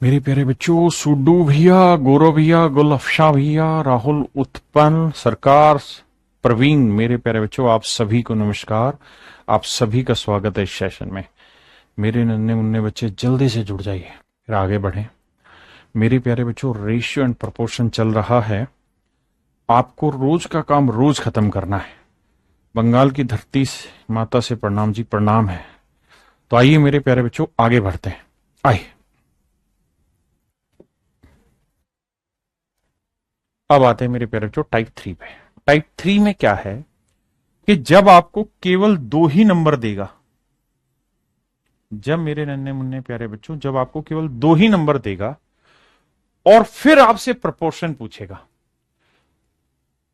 मेरे प्यारे बच्चों, सुड्डू भैया, गौरव भैया, गुल अफशा भैया, राहुल उत्पन्न सरकार, प्रवीण, मेरे प्यारे बच्चों, आप सभी को नमस्कार। आप सभी का स्वागत है इस सेशन में। मेरे नन्हे मुन्ने बच्चे जल्दी से जुड़ जाइए, फिर आगे बढ़ें। मेरे प्यारे बच्चों, रेशियो एंड प्रोपोर्शन चल रहा है। आपको रोज का काम रोज खत्म करना है। बंगाल की धरती से माता से प्रणाम जी, प्रणाम है। तो आइए मेरे प्यारे बच्चों, आगे बढ़ते हैं। आइए, अब आते हैं मेरे प्यारे बच्चों टाइप 3 पे। टाइप 3 में क्या है कि जब आपको केवल दो ही नंबर देगा, जब मेरे नन्हे मुन्ने प्यारे बच्चों, जब आपको केवल दो ही नंबर देगा और फिर आपसे प्रपोर्शन पूछेगा।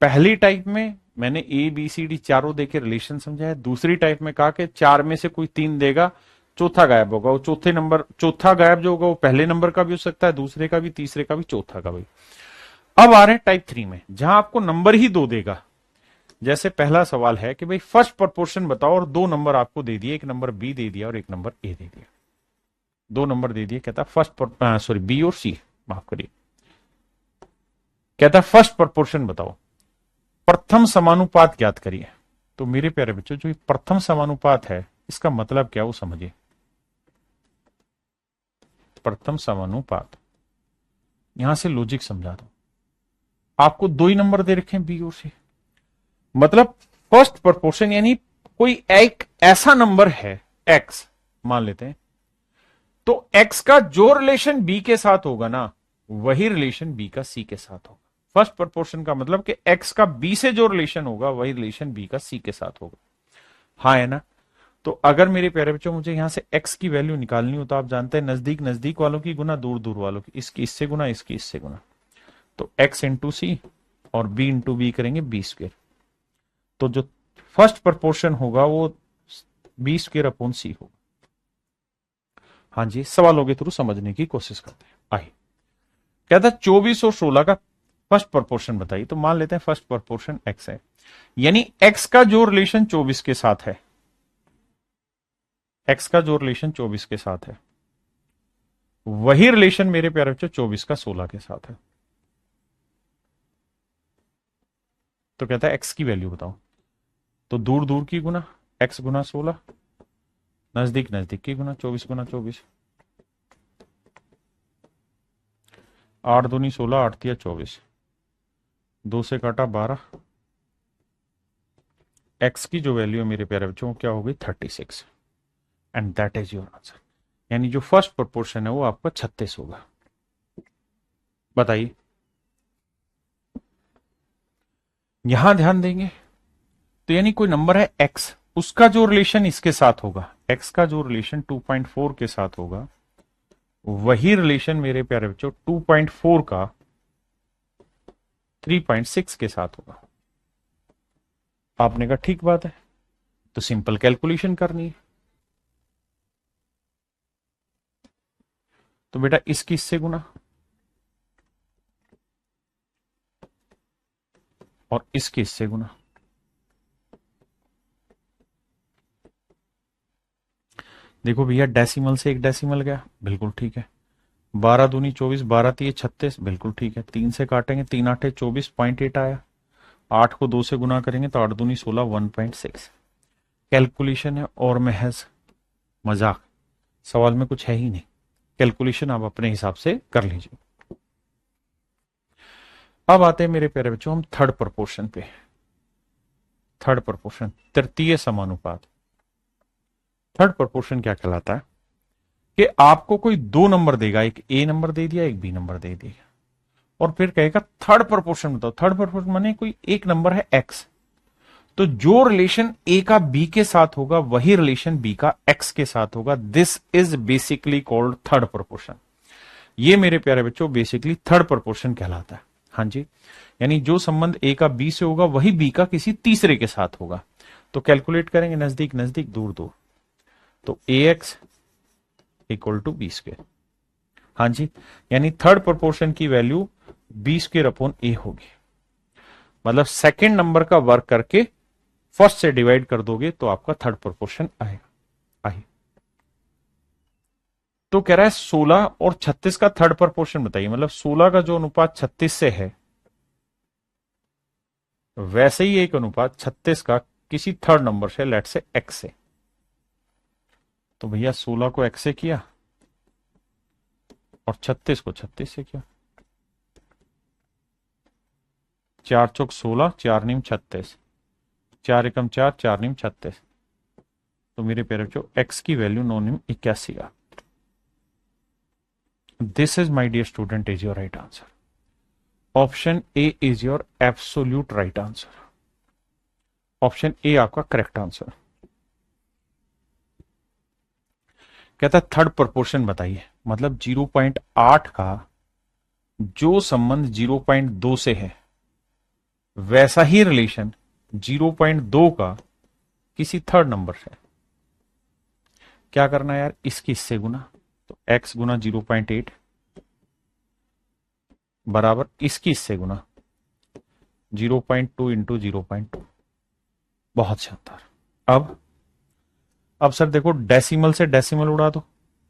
पहली टाइप में मैंने ए बी सी डी चारों देके रिलेशन समझाया। दूसरी टाइप में कहा कि चार में से कोई तीन देगा, चौथा गायब होगा। वो चौथा गायब जो होगा वो पहले नंबर का भी हो सकता है, दूसरे का भी, तीसरे का भी, चौथा का भी। अब आ रहे हैं टाइप 3 में, जहां आपको नंबर ही दो देगा। जैसे पहला सवाल है कि भाई फर्स्ट प्रोपोर्शन बताओ, और दो नंबर आपको दे दिए, एक नंबर बी दे दिया और एक नंबर ए दे दिया। दो नंबर दे दिए, कहता फर्स्ट बी और सी, माफ करिए, कहता फर्स्ट प्रोपोर्शन बताओ, प्रथम समानुपात ज्ञात करिए। तो मेरे प्यारे बच्चों, जो प्रथम समानुपात है इसका मतलब क्या वो समझिए। प्रथम समानुपात, यहां से लॉजिक समझा दो। आपको दो ही नंबर दे रखे हैं, बी और सी, मतलब फर्स्ट प्रोपोर्शन यानी कोई एक ऐसा नंबर है एक्स मान लेते हैं, तो एक्स का जो रिलेशन बी के साथ होगा ना, वही रिलेशन बी का सी के साथ होगा। फर्स्ट प्रोपोर्शन का मतलब कि एक्स का बी से जो रिलेशन होगा वही रिलेशन बी का सी के साथ होगा। हाँ है ना। तो अगर मेरे प्यारे बच्चों मुझे यहां से एक्स की वैल्यू निकालनी हो, तो आप जानते हैं नजदीक नजदीक वालों की गुना दूर दूर वालों की, इसकी इससे गुना, इसकी इससे गुना। तो एक्स इंटू सी और बी इंटू बी करेंगे बी स्क्वेयर। तो जो फर्स्ट प्रोपोर्शन होगा वो बी स्क्वेयर अपॉन सी होगा। हाँ जी, सवालों के थ्रू समझने की कोशिश करते हैं। आइए, कहता है 24 और 16 का फर्स्ट प्रोपोर्शन बताइए। तो मान लेते हैं फर्स्ट प्रोपोर्शन एक्स है, यानी एक्स का जो रिलेशन 24 के साथ है, एक्स का जो रिलेशन 24 के साथ है, वही रिलेशन मेरे प्यारे बच्चों 24 का 16 के साथ है। तो कहता है एक्स की वैल्यू बताओ। तो दूर दूर की गुना, एक्स गुना 16, नजदीक नजदीक की गुना 24 गुना 24। 8 दूनी 16, 8 तिया 24, दो से काटा 12। एक्स की जो वैल्यू है मेरे प्यारे बच्चों क्या हो गई, 36। And that is your answer. यानी जो फर्स्ट प्रोपोर्शन है वो आपका 36 होगा। बताइए, यहां ध्यान देंगे तो यानी कोई नंबर है एक्स, उसका जो रिलेशन इसके साथ होगा, एक्स का जो रिलेशन 2.4 के साथ होगा, वही रिलेशन मेरे प्यारे बच्चों 2.4 का 3.6 के साथ होगा। आपने कहा ठीक बात है, तो सिंपल कैलकुलेशन करनी है। तो बेटा इसकी इससे गुना और इसकी इससे गुना। देखो भैया, डेसिमल से एक डेसिमल गया, बिल्कुल ठीक है। 12 दूनी 24, 12 तिये 36, बिल्कुल ठीक है। 3 से काटेंगे, 3 आठे 24, 0.8 आया। 8 को 2 से गुना करेंगे तो 8 दूनी 16, 1.6। कैलकुलेशन है और महज मजाक, सवाल में कुछ है ही नहीं। कैलकुलेशन आप अपने हिसाब से कर लीजिए। अब आते हैं मेरे प्यारे बच्चों हम थर्ड प्रोपोर्शन पे। थर्ड प्रोपोर्शन, तृतीय समानुपात। थर्ड प्रोपोर्शन क्या कहलाता है कि आपको कोई दो नंबर देगा, एक ए नंबर दे दिया, एक बी नंबर दे दिया, और फिर कहेगा थर्ड प्रोपोर्शन बताओ। थर्ड प्रोपोर्शन माने कोई एक नंबर है एक्स, तो जो रिलेशन ए का बी के साथ होगा वही रिलेशन बी का एक्स के साथ होगा। This is basically called third proportion. ये मेरे प्यारे बच्चों बेसिकली थर्ड प्रोपोर्शन कहलाता है। हाँ जी, यानी जो संबंध ए का बी से होगा वही बी का किसी तीसरे के साथ होगा। तो कैलकुलेट करेंगे नजदीक नजदीक दूर दूर, तो A X equal to B square. हाँ जी, यानी थर्ड प्रोपोर्शन की value B square upon A होगी। मतलब सेकेंड नंबर का वर्क करके फर्स्ट से डिवाइड कर दोगे तो आपका थर्ड प्रोपोर्शन आएगा। आइए, तो कह रहा है 16 और 36 का थर्ड प्रोपोर्शन बताइए, मतलब 16 का जो अनुपात 36 से है वैसे ही एक अनुपात 36 का किसी थर्ड नंबर से, लेट से एक्स से। तो भैया 16 को एक्स से किया और 36 को 36 से किया। 4 चौक 16, 4 नीम 36, 4 एकम 4, 4 नीम 36। तो मेरे प्यारे बच्चों एक्स की वैल्यू 9 नीम 81 आ। This is my dear student is your right answer. Option A is your absolute right answer. Option A आपका करेक्ट आंसर। कहता है थर्ड प्रोपोर्शन बताइए, मतलब 0.8 का जो संबंध 0.2 से है वैसा ही रिलेशन 0.2 का किसी थर्ड नंबर से। क्या करना है यार, इसकी इससे गुना, तो x गुना 0.8 बराबर इसकी इससे गुना 0.2 इंटू 0.2। बहुत शानदार। अब सर देखो डेसिमल से डेसिमल उड़ा दो,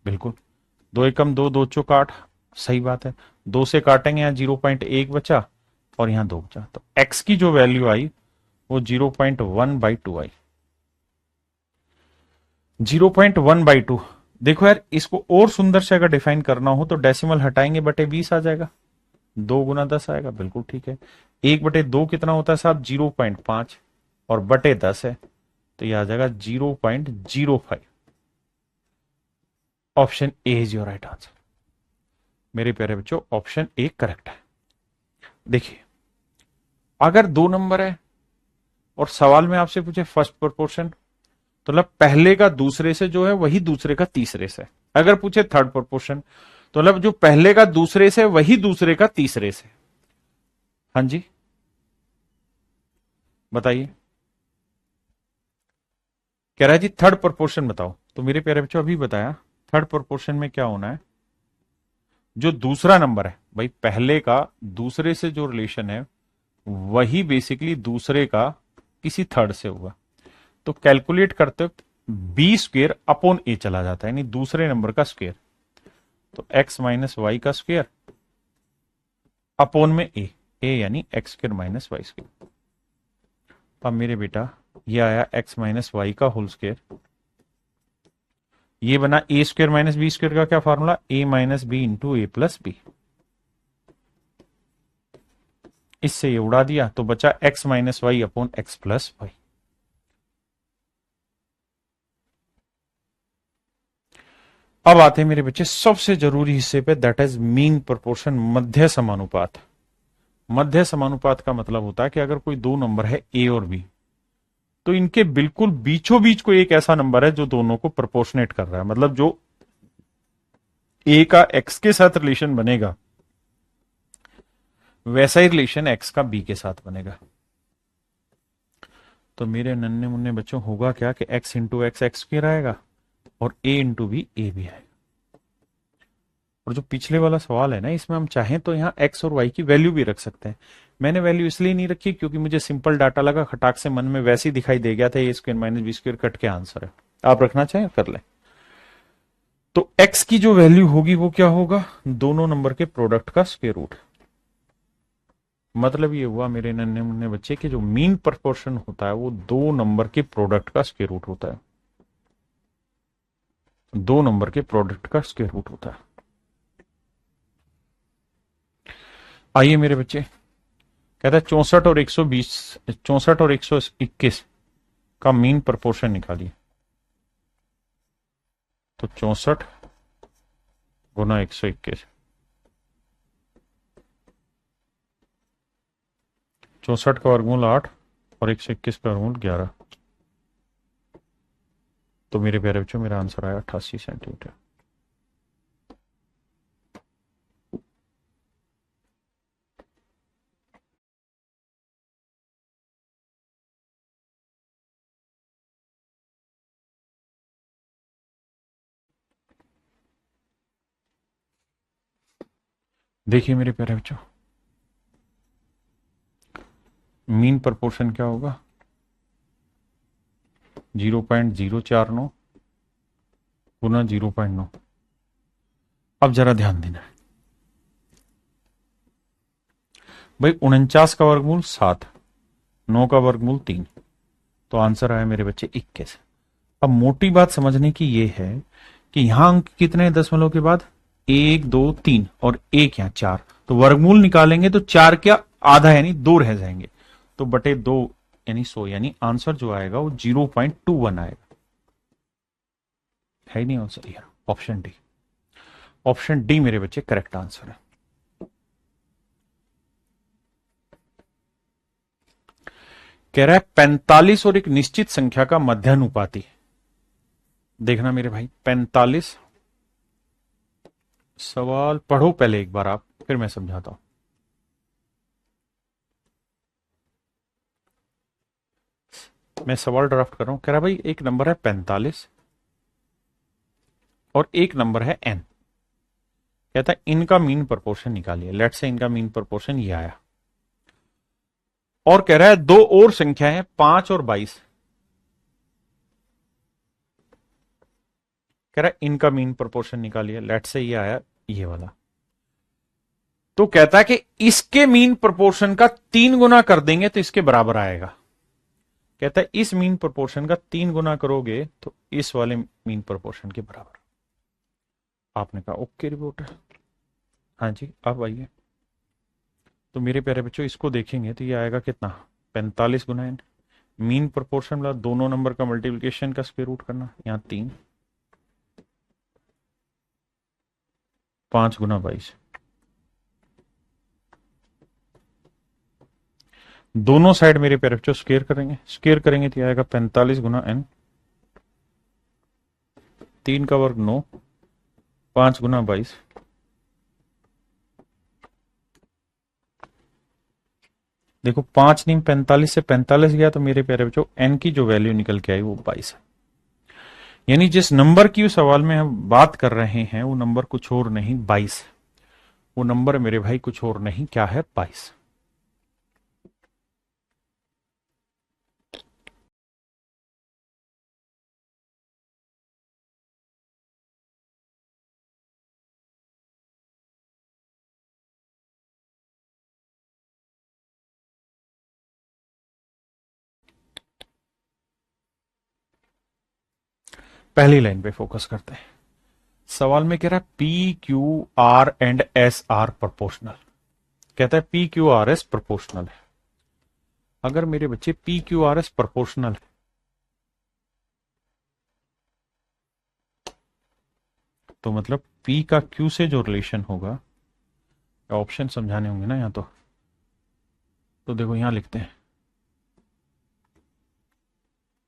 बिल्कुल। 2 एकम 2, 2 चौक 8, सही बात है। 2 से काटेंगे, यहां 0.1 बचा और यहां 2 बचा, तो x की जो वैल्यू आई वो 0.1/2 आई। 0.1/2। देखो यार, इसको और सुंदर से अगर डिफाइन करना हो तो डेसिमल हटाएंगे, बटे 20 आ जाएगा। 2 गुना 10 आएगा, बिल्कुल ठीक है। 1/2 कितना होता है साहब, 0.5 और बटे 10 है, तो यह आ जाएगा 0.05। Option A is your right answer. मेरे प्यारे बच्चों ऑप्शन ए करेक्ट है। देखिए अगर 2 नंबर है और सवाल में आपसे पूछे फर्स्ट प्रोपोर्शन, तो मतलब पहले का दूसरे से जो है वही दूसरे का तीसरे से। अगर पूछे थर्ड प्रोपोर्शन, तो मतलब जो पहले का दूसरे से वही दूसरे का तीसरे से। हाँ जी बताइए। कह रहा है जी थर्ड प्रोपोर्शन बताओ, तो मेरे प्यारे बच्चों अभी बताया थर्ड प्रोपोर्शन में क्या होना है, जो दूसरा नंबर है भाई पहले का दूसरे से जो रिलेशन है वही बेसिकली दूसरे का किसी थर्ड से होगा। तो कैलकुलेट करते वक्त बी स्क्वेयर अपॉन ए चला जाता है, यानी दूसरे नंबर का स्क्वेयर। तो एक्स माइनस वाई का स्क्वेयर अपॉन में ए, यानी x square minus y square. अब मेरे बेटा ये आया एक्स माइनस वाई का होल स्क्वेयर, ये बना a square minus b square का क्या formula, a minus b into a plus b. इससे ये उड़ा दिया तो बचा x minus y upon x plus y. अब आते हैं मेरे बच्चे सबसे जरूरी हिस्से पे, दैट इज मीन प्रोपोर्शन, मध्य समानुपात। मध्य समानुपात का मतलब होता है कि अगर कोई दो नंबर है ए और बी, तो इनके बिल्कुल बीचों बीच कोई एक ऐसा नंबर है जो दोनों को प्रोपोर्शनेट कर रहा है। मतलब जो ए का एक्स के साथ रिलेशन बनेगा वैसा ही रिलेशन एक्स का बी के साथ बनेगा। तो मेरे नन्हे मुन्ने बच्चों होगा क्या कि x into x x square आएगा और ए इंटू बी ए भी आएगा। और जो पिछले वाला सवाल है ना, इसमें हम चाहें तो यहाँ एक्स और वाई की वैल्यू भी रख सकते हैं। मैंने वैल्यू इसलिए नहीं रखी क्योंकि मुझे सिंपल डाटा लगा, खटाक से मन में वैसे ही दिखाई दे गया था A square minus B square cut के आंसर है। आप रखना चाहें कर लें। तो एक्स की जो वैल्यू होगी वो क्या होगा, दोनों नंबर के प्रोडक्ट का स्क्वायर रूट। मतलब ये हुआ मेरे नन्हे मुन्ने बच्चे कि जो मीन प्रोपोर्शन होता है वो दो नंबर के प्रोडक्ट का स्क्वायर रूट होता है। दो नंबर के प्रोडक्ट का स्क्वायर रूट होता है। आइए मेरे बच्चे, कहता है 64 और 120, 64 और 121 का मीन प्रोपोर्शन निकालिए। तो 64 गुना 121, 64 का वर्गमूल 8 और 121 का वर्गमूल 11। तो मेरे प्यारे बच्चों मेरा आंसर आया 88 सेंटीमीटर। देखिए मेरे प्यारे बच्चों, मीन प्रोपोर्शन क्या होगा, 0.049 गुना 0.9। अब जरा ध्यान देना भाई, 49 का वर्गमूल 7, 9 का वर्गमूल 3, तो आंसर आया मेरे बच्चे 21। अब मोटी बात समझने की ये है कि यहां अंक कितने हैं दशमलव के बाद, 1 2 3 और एक यहां 4, तो वर्गमूल निकालेंगे तो 4 क्या आधा यानी 2 रह जाएंगे, तो बटे 2 यानी 100, यानी आंसर जो आएगा वो 0.21 आएगा। है ही नहीं आंसर यार, ऑप्शन डी। ऑप्शन डी मेरे बच्चे करेक्ट आंसर है। कह रहा है 45 और एक निश्चित संख्या का मध्यानुपाती। देखना मेरे भाई, 45, सवाल पढ़ो पहले एक बार आप, फिर मैं समझाता हूं। मैं सवाल ड्राफ्ट कर रहा हूं। कह रहा भाई एक नंबर है 45 और एक नंबर है n। कहता है इनका मीन प्रोपोर्शन निकालिए। लेट से इनका मीन प्रोपोर्शन ये आया, और कह रहा है दो और संख्या है 5 और 22। कह रहा है इनका मीन प्रोपोर्शन निकालिए। लेट से ये आया ये वाला, तो कहता है कि इसके मीन प्रोपोर्शन का 3 गुना कर देंगे तो इसके बराबर आएगा। कहता है इस मीन प्रोपोर्शन का 3 गुना करोगे तो इस वाले मीन प्रोपोर्शन के बराबर। आपने कहा ओके रिपोर्ट है, हाँ जी आप आइए। तो मेरे प्यारे बच्चों इसको देखेंगे तो ये आएगा कितना, 45 गुना n। मीन प्रोपोर्शन मतलब दोनों नंबर का मल्टीप्लिकेशन का स्क्वायर रूट करना, यहां 3, 5 गुना 22। दोनों साइड मेरे प्यारे बच्चों स्क्वायर करेंगे, स्क्वायर करेंगे तो आएगा 45 गुना n, 3 का वर्ग 9, 5 गुना 22। देखो 5 नहीं 45 से 45 गया तो मेरे प्यारे बच्चों n की जो वैल्यू निकल के आई वो 22 है। यानी जिस नंबर की उस सवाल में हम बात कर रहे हैं वो नंबर कुछ और नहीं 22। वो नंबर मेरे भाई कुछ और नहीं, क्या है, 22। पहली लाइन पे फोकस करते हैं। सवाल में कह रहा है P Q R and S R proportional. कहता है P Q R S proportional है। अगर मेरे बच्चे P Q R S proportional है तो मतलब पी का क्यू से जो रिलेशन होगा, ऑप्शन समझाने होंगे ना यहां तो देखो यहां लिखते हैं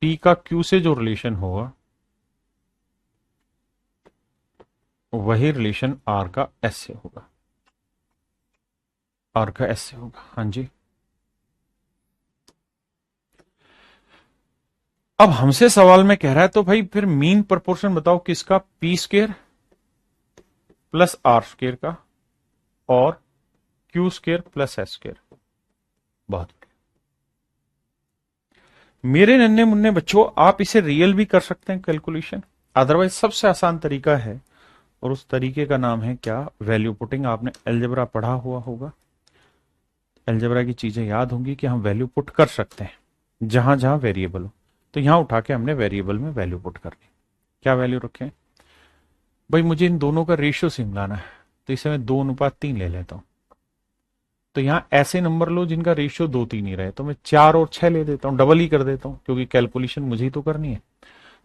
पी का क्यू से जो रिलेशन होगा वही रिलेशन आर का एस से होगा, आर का एस से होगा। हाँ जी, अब हमसे सवाल में कह रहा है तो भाई फिर मीन प्रोपोर्शन बताओ किसका, p square plus r square का और q square plus s square. बहुत मेरे नन्हे मुन्ने बच्चों, आप इसे रियल भी कर सकते हैं कैलकुलेशन, अदरवाइज सबसे आसान तरीका है और उस तरीके का नाम है क्या, वैल्यू पुटिंग। आपने अलजेब्रा पढ़ा हुआ होगा, अलजेब्रा की चीजें याद होंगी कि हम वैल्यू पुट कर सकते हैं जहां जहां वेरिएबल हो। तो यहां उठा के हमने वेरिएबल में वैल्यू पुट कर ली। क्या वैल्यू रखें भाई, मुझे इन दोनों का रेशियो से मिलाना है तो इसे मैं 2:3 ले लेता हूं। तो यहां ऐसे नंबर लो जिनका रेशियो 2-3 ही रहे, तो मैं 4 और 6 ले देता हूं, डबल ही कर देता हूं क्योंकि कैलकुलेशन मुझे ही तो करनी है।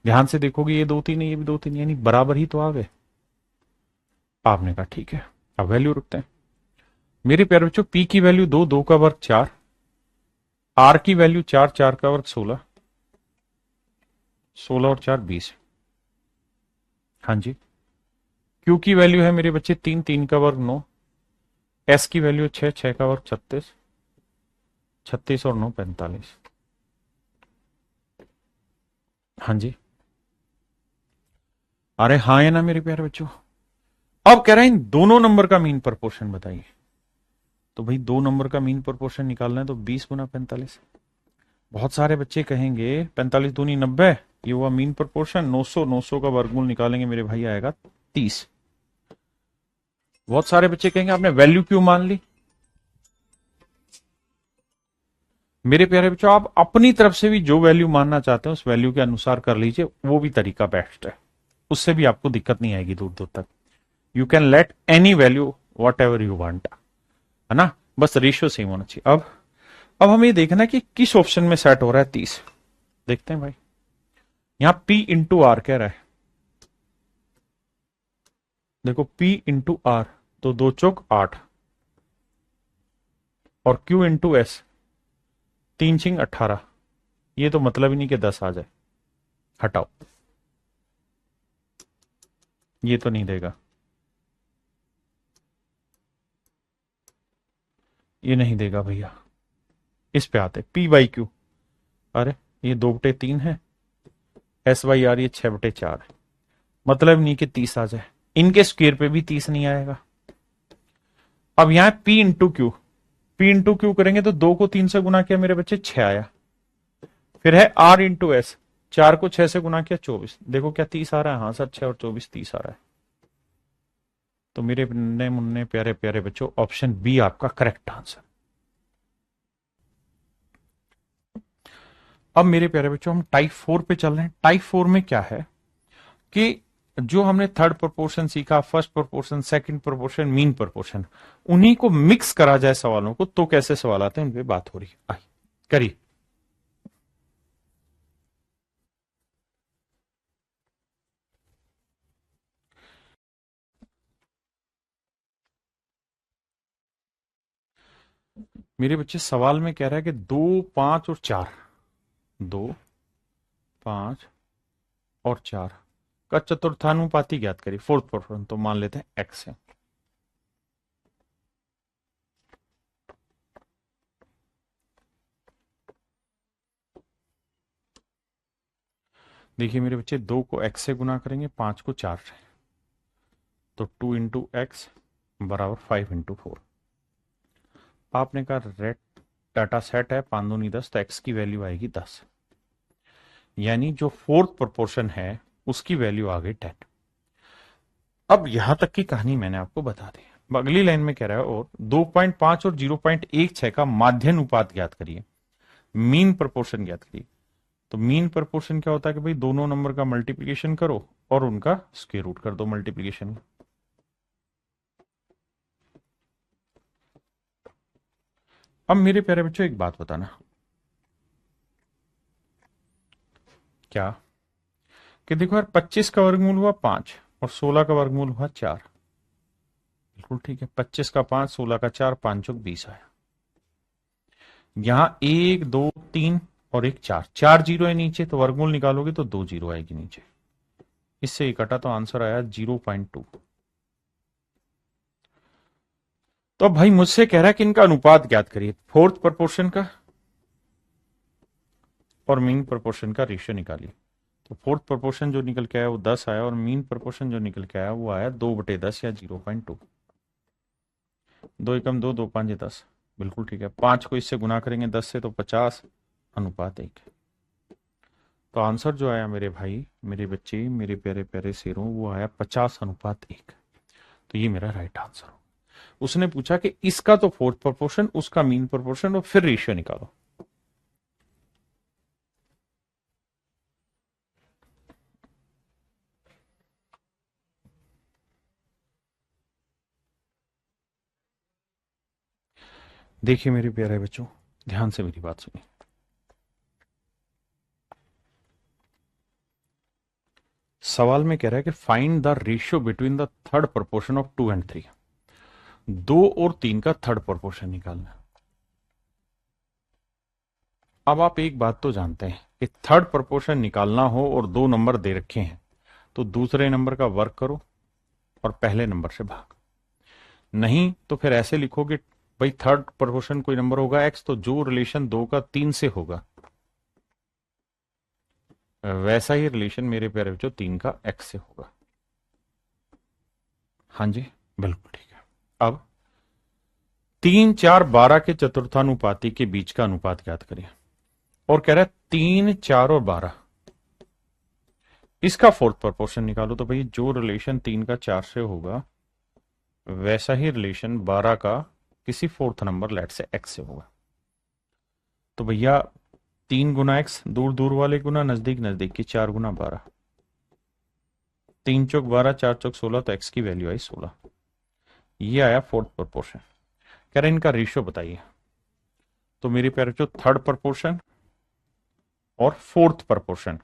ध्यान से देखोगे ये 2-3 है ये भी 2-3, यानी बराबर ही तो आ गए। आपने कहा ठीक है, अब वैल्यू रखते हैं। मेरे प्यारे बच्चों पी की वैल्यू 2, 2 का वर्ग 4, आर की वैल्यू 4, 4 का वर्ग 16, 16 और 4 20। हाँ जी, क्यू की वैल्यू है मेरे बच्चे 3, 3 का वर्ग 9, एस की वैल्यू 6, 6 का वर्ग 36, 36 और 9 45। हाँ जी, अरे हाँ है ना मेरे प्यारे बच्चों। अब कह रहे हैं इन दोनों नंबर का मीन प्रोपोर्शन बताइए। तो भाई दो नंबर का मीन प्रोपोर्शन निकालना है तो 20 गुना 45। बहुत सारे बच्चे कहेंगे 45 दूनी 90, ये हुआ मीन प्रोपोर्शन। 900 900 का वर्गमूल निकालेंगे मेरे भाई आएगा 30। बहुत सारे बच्चे कहेंगे आपने वैल्यू क्यों मान ली। मेरे प्यारे बच्चों, आप अपनी तरफ से भी जो वैल्यू मानना चाहते हैं उस वैल्यू के अनुसार कर लीजिए, वो भी तरीका बेस्ट है, उससे भी आपको दिक्कत नहीं आएगी दूर दूर तक। You can let any value what ever you want, है ना, बस रेशियो सेम होना चाहिए। अब हमें ये देखना है कि किस ऑप्शन में सेट हो रहा है 30। देखते हैं भाई, यहां P इंटू आर कह रहा है, देखो P इंटू आर, तो 2 चौक 8, और Q इंटू एस, 3 छिंग 18। ये तो मतलब ही नहीं कि 10 आ जाए, हटाओ, ये तो नहीं देगा, ये नहीं देगा भैया। इस पे आते P बाई क्यू, अरे ये 2/3 है, एस वाई आर ये 6/4 है, मतलब नहीं कि 30 आ जाए, इनके स्क्वायर पे भी 30 नहीं आएगा। अब यहां P into Q, P into Q करेंगे तो 2 को 3 से गुना किया मेरे बच्चे 6 आया। फिर है R इंटू एस, 4 को 6 से गुना किया 24, देखो क्या 30 आ रहा है, हाँ सर 6 और 24 30 आ रहा है। तो मेरे नन्हे मुन्ने प्यारे प्यारे बच्चों, ऑप्शन बी आपका करेक्ट आंसर। अब मेरे प्यारे बच्चों, हम टाइप 4 पे चल रहे हैं। टाइप 4 में क्या है कि जो हमने थर्ड प्रोपोर्शन सीखा, first proportion, second proportion, mean proportion, उन्हीं को मिक्स करा जाए सवालों को तो कैसे सवाल आते हैं, उन पे बात हो रही है। आई करिए। मेरे बच्चे सवाल में कह रहा है कि 2, 5 और 4, 2, 5 और 4 का चतुर्थानुपाती ज्ञात करिए, फोर्थ प्रोपोर्शन, तो मान लेते हैं एक्स है। देखिए मेरे बच्चे, 2 को x से गुना करेंगे, 5 को 4 से, तो 2 इंटू एक्स बराबर 5 इंटू 4। आपने कहा रेट डाटा सेट है 5 दूनी 10, तो x की वैल्यू आएगी 10, यानी जो फोर्थ प्रोपोर्शन है उसकी वैल्यू आ गई 10। अब यहां तक की कहानी मैंने आपको बता दी। अब अगली लाइन में कह रहा है और 2.5 और 0.16 का माध्यानुपात ज्ञात करिए, मीन प्रोपोर्शन ज्ञात करिए। तो मीन प्रोपोर्शन क्या होता है कि भाई दोनों नंबर का मल्टीप्लीकेशन करो और उनका स्क्वायर रूट कर दो मल्टीप्लीकेशन। अब मेरे प्यारे बच्चों एक बात बताना, क्या कि देखो यार, 25 का वर्गमूल हुआ 5 और 16 का वर्गमूल हुआ 4, बिल्कुल ठीक है, 25 का 5, 16 का 4, 5 चौक 20 आया। यहां 1, 2, 3 और एक 4, 4 जीरो है नीचे, तो वर्गमूल निकालोगे तो 2 जीरो आएगी नीचे, इससे एक कटा, तो आंसर आया 0.2। तो अब भाई मुझसे कह रहा है कि इनका अनुपात ज्ञात करिए, फोर्थ प्रोपोर्शन का और मीन प्रोपोर्शन का रेशियो निकालिए। तो फोर्थ प्रोपोर्शन जो निकल के आया वो 10 आया, और मीन प्रोपोर्शन जो निकल के आया वो आया 2/10 या 0.2। 2 एकम 2, 2 5 10, बिल्कुल ठीक है। 5 को इससे गुना करेंगे 10 से, तो 50 अनुपात 1। तो आंसर जो आया मेरे भाई, मेरे बच्चे, मेरे प्यारे प्यारे शेरों, वो आया 50 अनुपात 1। तो ये मेरा राइट आंसर हो। उसने पूछा कि इसका तो फोर्थ प्रोपोर्शन, उसका मीन प्रोपोर्शन, और फिर रेशियो निकालो। देखिए मेरे प्यारे बच्चों, ध्यान से मेरी बात सुनिए। सवाल में कह रहा है कि find the ratio between the third proportion of 2 and 3। 2 और 3 का थर्ड प्रोपोर्शन निकालना। अब आप एक बात तो जानते हैं कि थर्ड प्रोपोर्शन निकालना हो और 2 नंबर दे रखे हैं, तो दूसरे नंबर का वर्ग करो और पहले नंबर से भाग। नहीं तो फिर ऐसे लिखोगे, भाई थर्ड प्रोपोर्शन कोई नंबर होगा x, तो जो रिलेशन 2 का 3 से होगा वैसा ही रिलेशन मेरे प्यारे बच्चों 3 का x से होगा। हाँ जी, बिल्कुल ठीक है। अब 3, 4, 12 के चतुर्थानुपाती के बीच का अनुपात ज्ञात करिए, और कह रहा है 3, 4 और 12, इसका फोर्थ प्रोपोर्शन निकालो। तो भाई जो रिलेशन 3 का 4 से होगा वैसा ही रिलेशन 12 का किसी फोर्थ नंबर लेट से x से होगा। तो भैया 3 गुना x, दूर दूर वाले गुना नजदीक नजदीक की, 4 गुना 12, 3 चौक 12, 4 चौक 16, तो x की वैल्यू आई 16। ये आया फोर्थ प्रोपोर्शन। कह रहे इनका रेशियो बताइए। तो मेरे प्यारे जो थर्ड प्रोपोर्शन और फोर्थ प्रोपोर्शन,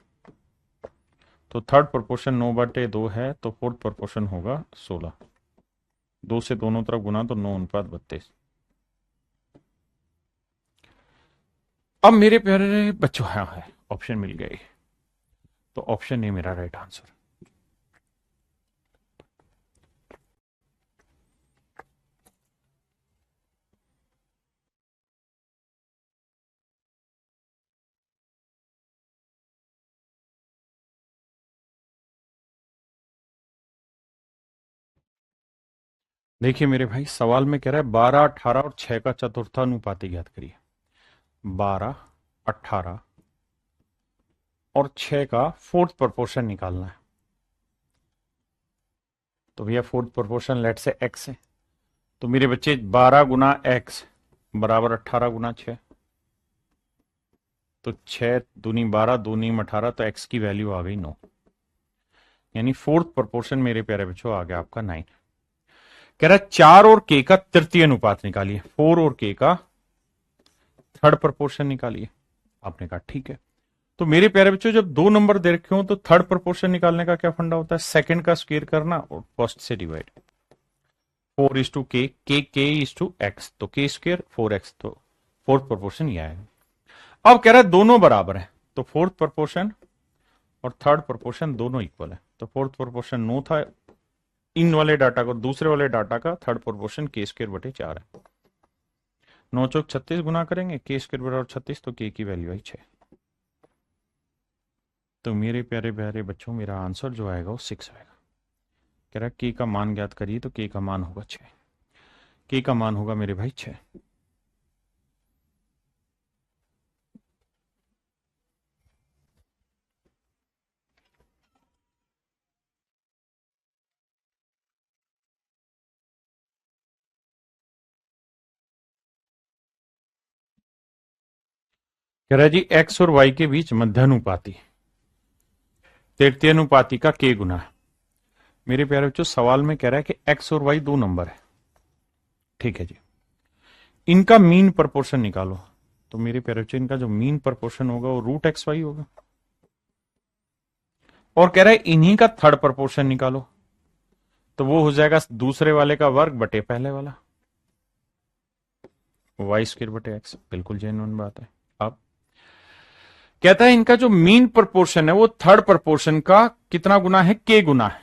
तो थर्ड प्रोपोर्शन 9/2 है, तो फोर्थ प्रोपोर्शन होगा 16। 2 से दोनों तरफ गुना तो 9:32। अब मेरे प्यारे बच्चों, हाँ है ऑप्शन मिल गए, तो ऑप्शन ए मेरा राइट आंसर। देखिए मेरे भाई, सवाल में कह रहा है 12, 18 और 6 का चतुर्थानुपाती ज्ञात करिए। 12, 18 और 6 का फोर्थ प्रोपोर्शन निकालना है। तो भैया फोर्थ प्रोपोर्शन लेट से x है, तो मेरे बच्चे 12 गुना x बराबर 18 गुना 6, तो 6 दूनी 12, दूनी 18, तो x की वैल्यू आ गई 9। यानी फोर्थ प्रोपोर्शन मेरे प्यारे बच्चों आ गया आपका 9। कह रहा है 4 और k का तृतीय अनुपात निकालिए। 4 और k का थर्ड प्रोपोर्शन निकालिए। आपने कहा ठीक है। तो मेरे प्यारे बच्चों, जब 2 नंबर दे रखे हो तो थर्ड प्रोपोर्शन निकालने का क्या फंडा होता है? सेकंड का स्क्वायर करना और फर्स्ट से divide. 4:k, k is to x, तो k स्क्वायर 4x, तो फोर्थ प्रोपोर्शन ये आएगा। अब कह रहा है दोनों बराबर है, तो फोर्थ प्रोपोर्शन और थर्ड प्रोपोर्शन दोनों इक्वल है। तो फोर्थ प्रोपोर्शन 9 था इन वाले डाटा का, दूसरे वाले डाटा का थर्ड प्रोपोर्शन k स्क्वायर बटे 4 है। 9 चौक 36 गुना करेंगे, k स्क्वायर बराबर 36, तो k की वैल्यू आई 6। तो मेरे प्यारे प्यारे बच्चों, मेरा आंसर जो आएगा वो 6 आएगा। कह रहा है k का मान ज्ञात करिए, तो k का मान होगा 6। k का मान होगा मेरे भाई 6। कह रहा है जी x और y के बीच मध्यानुपाती तृतीयानुपाती का k गुना है। मेरे प्यारे बच्चों, सवाल में कह रहा है कि x और y 2 नंबर है, ठीक है जी। इनका मीन प्रोपोर्शन निकालो। तो मेरे प्यारे बच्चों, इनका जो मीन प्रोपोर्शन होगा वो √xy होगा। और कह रहा है इन्हीं का थर्ड प्रोपोर्शन निकालो, तो वो हो जाएगा दूसरे वाले का वर्ग बटे पहले वाला, वाई स्क्वायर बटे एक्स। बिल्कुल जेन्युइन बात है। अब कहता है इनका जो मीन प्रोपोर्शन है वो थर्ड प्रोपोर्शन का कितना गुना है? के गुना है।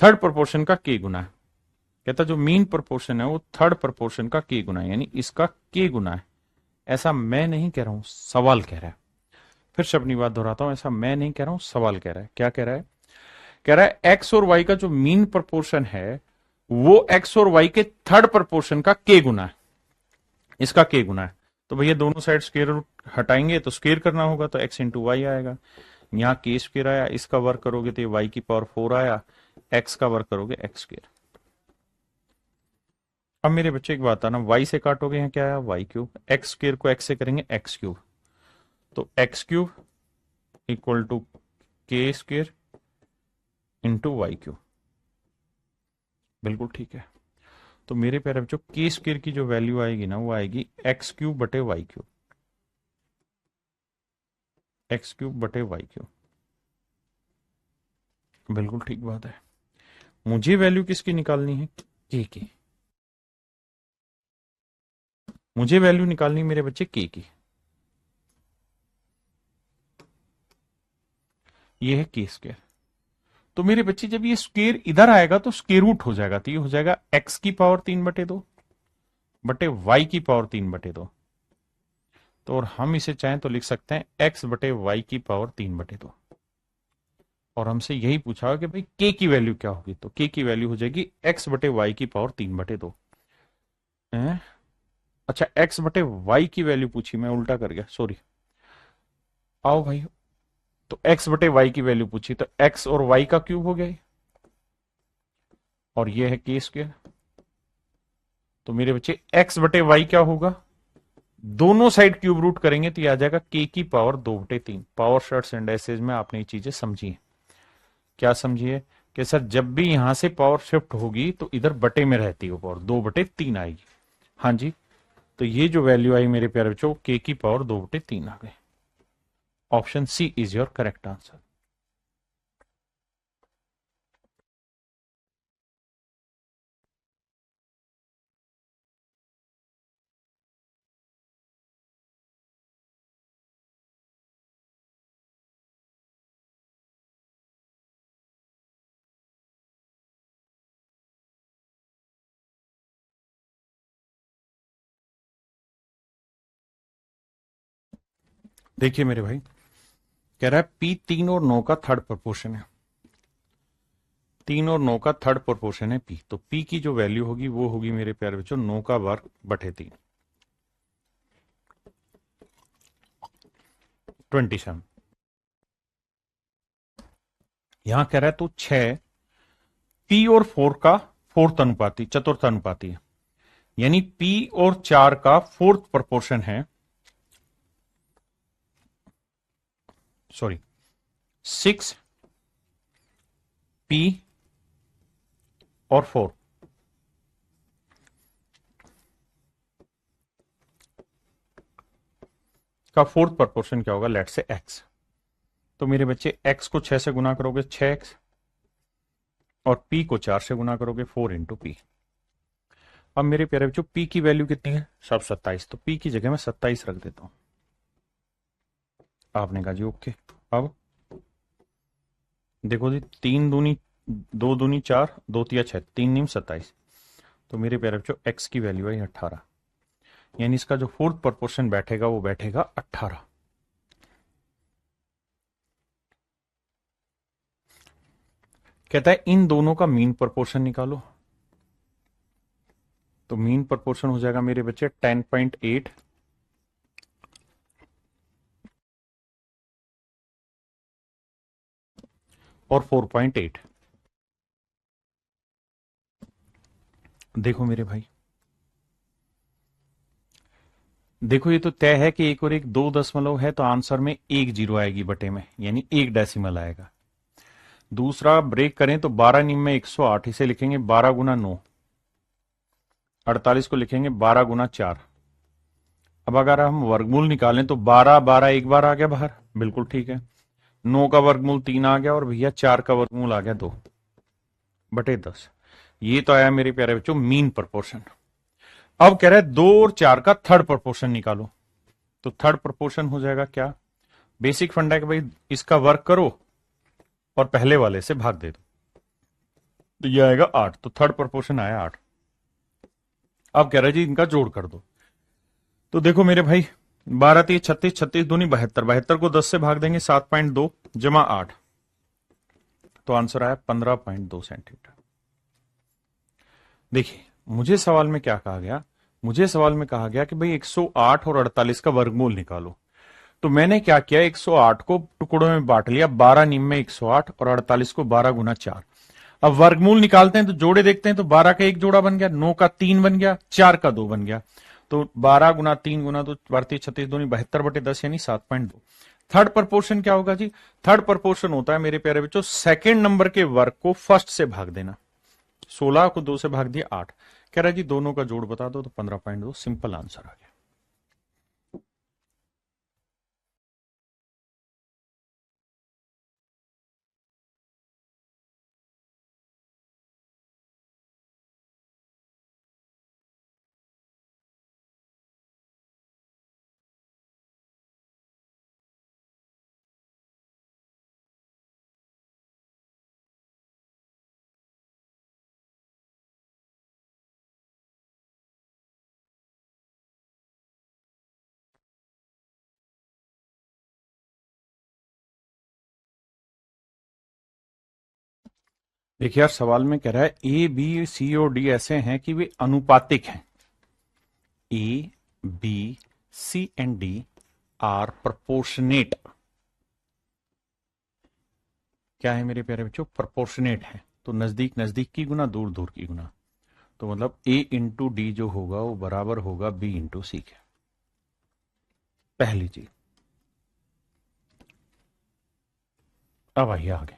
थर्ड प्रोपोर्शन का के गुना है। कहता जो मीन प्रोपोर्शन है वो थर्ड प्रोपोर्शन का के गुना है, यानी इसका के गुना है। ऐसा मैं नहीं कह रहा हूं, सवाल कह रहा है। फिर से अपनी बात दोहराता हूं, ऐसा मैं नहीं कह रहा हूं, सवाल कह रहा है। क्या कह रहा है? कह रहा है एक्स और वाई का जो मीन प्रोपोर्शन है वो एक्स और वाई के थर्ड प्रोपोर्शन का के गुना है, इसका के गुना है। तो भैया दोनों साइड स्क्वायर रूट हटाएंगे तो स्क्वायर करना होगा, तो एक्स इंटू वाई आएगा। यहां के स्क्वायर आया, इसका वर्क करोगे तो ये वाई की पावर 4 आया, एक्स का वर्क करोगे एक्स स्क्वायर। अब मेरे बच्चे एक बात आना, वाई से काटोगे यहाँ क्या आया? Y cube. एक्स स्क्वायर को एक्स से करेंगे एक्स क्यूब, तो x cube equal to k square into y cube. बिल्कुल ठीक है। तो मेरे प्यारे बच्चों, के स्क्वायर की जो वैल्यू आएगी ना वो आएगी एक्स क्यूब बटे वाई क्यूब, एक्स क्यूब बटे वाई क्यूब। बिल्कुल ठीक बात है। मुझे वैल्यू किसकी निकालनी है? के की। मुझे वैल्यू निकालनी मेरे बच्चे के की। ये है के स्क्वायर। तो मेरे बच्चे जब ये स्क्वायर इधर आएगा तो स्क्वायर रूट हो जाएगा, तो ये हो जाएगा एक्स की पावर 3/2 बटे वाई की पावर 3/2। तो और हम इसे चाहें तो लिख सकते हैं एक्स बटे वाई की पावर 3/2। और हमसे यही पूछा कि भाई के की वैल्यू क्या होगी, तो के की वैल्यू हो जाएगी एक्स बटे वाई की पावर 3/2। अच्छा, एक्स बटे वाई की वैल्यू पूछी, मैं उल्टा कर गया, सॉरी। आओ भाई, तो एक्स बटे वाई की वैल्यू पूछी, तो एक्स और वाई का क्यूब हो गया, और ये है के स्क्वायर। तो मेरे बच्चे x बटे वाई क्या होगा, दोनों साइड क्यूब रूट करेंगे तो यह आ जाएगा k की power 2/3। Power shorts and essays में आपने ये चीजें समझी है। क्या समझिए कि सर जब भी यहां से पावर शिफ्ट होगी तो इधर बटे में रहती है पावर 2/3 आएगी। हाँ जी, तो ये जो वैल्यू आई मेरे प्यारे बच्चों, k की पावर 2/3 आ गई। Option C is your correct answer. देखिए मेरे भाई, कह रहा है P 3 और 9 का थर्ड प्रोपोर्शन है। 3 और 9 का थर्ड प्रोपोर्शन है P, तो P की जो वैल्यू होगी वो होगी मेरे प्यारे बच्चों 9 का वर्ग बटे 3, 27। यहां कह रहा है तो 6 P और 4 का फोर्थ अनुपाती, चतुर्थ अनुपाती है, यानी P और 4 का फोर्थ प्रोपोर्शन है, सॉरी 6 P और 4 का फोर्थ प्रोपोर्शन क्या होगा, लेट से x। तो मेरे बच्चे x को 6 से गुना करोगे 6x, और p को 4 से गुना करोगे 4 इंटू पी। अब मेरे प्यारे बच्चों p की वैल्यू कितनी है, सब 27, तो p की जगह मैं 27 रख देता हूं। आपने कहा जी ओके। अब देखो जी, 3 दूनी 2 दूनी 4, 2 तिया 6, 3 नीम 27। तो मेरे प्यारे बच्चों x की वैल्यू है 18, यानी इसका जो फोर्थ प्रोपोर्शन बैठेगा वो बैठेगा 18। कहता है इन दोनों का मीन प्रोपोर्शन निकालो। तो मीन प्रोपोर्शन हो जाएगा मेरे बच्चे 10.8 और 4.8। देखो मेरे भाई, देखो ये तो तय है कि एक और एक 2 दशमलव है, तो आंसर में 1 जीरो आएगी बटे में, यानी 1 डेसिमल आएगा। दूसरा ब्रेक करें तो 12 निम में 108, इसे लिखेंगे 12 गुना 9, 48 को लिखेंगे 12 गुना 4। अब अगर हम वर्गमूल निकालें तो 12 12 एक बार आ गया बाहर, बिल्कुल ठीक है। 9 का वर्गमूल 3 आ गया, और भैया 4 का वर्गमूल आ गया 2/10। ये तो आया मेरे प्यारे बच्चों मीन प्रोपोर्शन। अब कह रहे हैं 2 और 4 का थर्ड प्रोपोर्शन निकालो। तो थर्ड प्रोपोर्शन हो जाएगा क्या, बेसिक फंडा है कि भाई इसका वर्क करो और पहले वाले से भाग दे दो, तो ये आएगा 8। तो थर्ड प्रोपोर्शन आया 8। अब कह रहे जी इनका जोड़ कर दो। तो देखो मेरे भाई, 12 3 36, 36 दूनी 72, 72 को 10 से भाग देंगे 7.2 जमा 8, तो आंसर आया 15.2 सेंटीमीटर। देखिए मुझे सवाल में क्या कहा गया, मुझे सवाल में कहा गया कि भाई 108 और 48 का वर्गमूल निकालो। तो मैंने क्या किया, 108 को टुकड़ों में बांट लिया, 12 निम में 108 और 48 को 12 गुना 4। अब वर्गमूल निकालते हैं तो जोड़े देखते हैं, तो 12 का एक जोड़ा बन गया, 9 का 3 बन गया, 4 का 2 बन गया। तो 12 गुना 3 गुना तो 32 36 दूनी 72/10 यानी 7.2। थर्ड प्रोपोर्शन क्या होगा जी, थर्ड प्रोपोर्शन होता है मेरे प्यारे बच्चों सेकंड नंबर के वर्ग को फर्स्ट से भाग देना। 16 को 2 से भाग दिया 8। कह रहा है जी दोनों का जोड़ बता दो, तो 15.2 सिंपल आंसर आ गया। देखिए यार, सवाल में कह रहा है ए बी सी और डी ऐसे हैं कि वे अनुपातिक हैं। A b c and d are proportionate. क्या है मेरे प्यारे बच्चों, प्रोपोर्शनेट है। तो नजदीक नजदीक की गुना दूर दूर की गुना। तो मतलब a इंटू डी जो होगा वो बराबर होगा b इंटू सी के। पहली चीज। अब आइए आगे।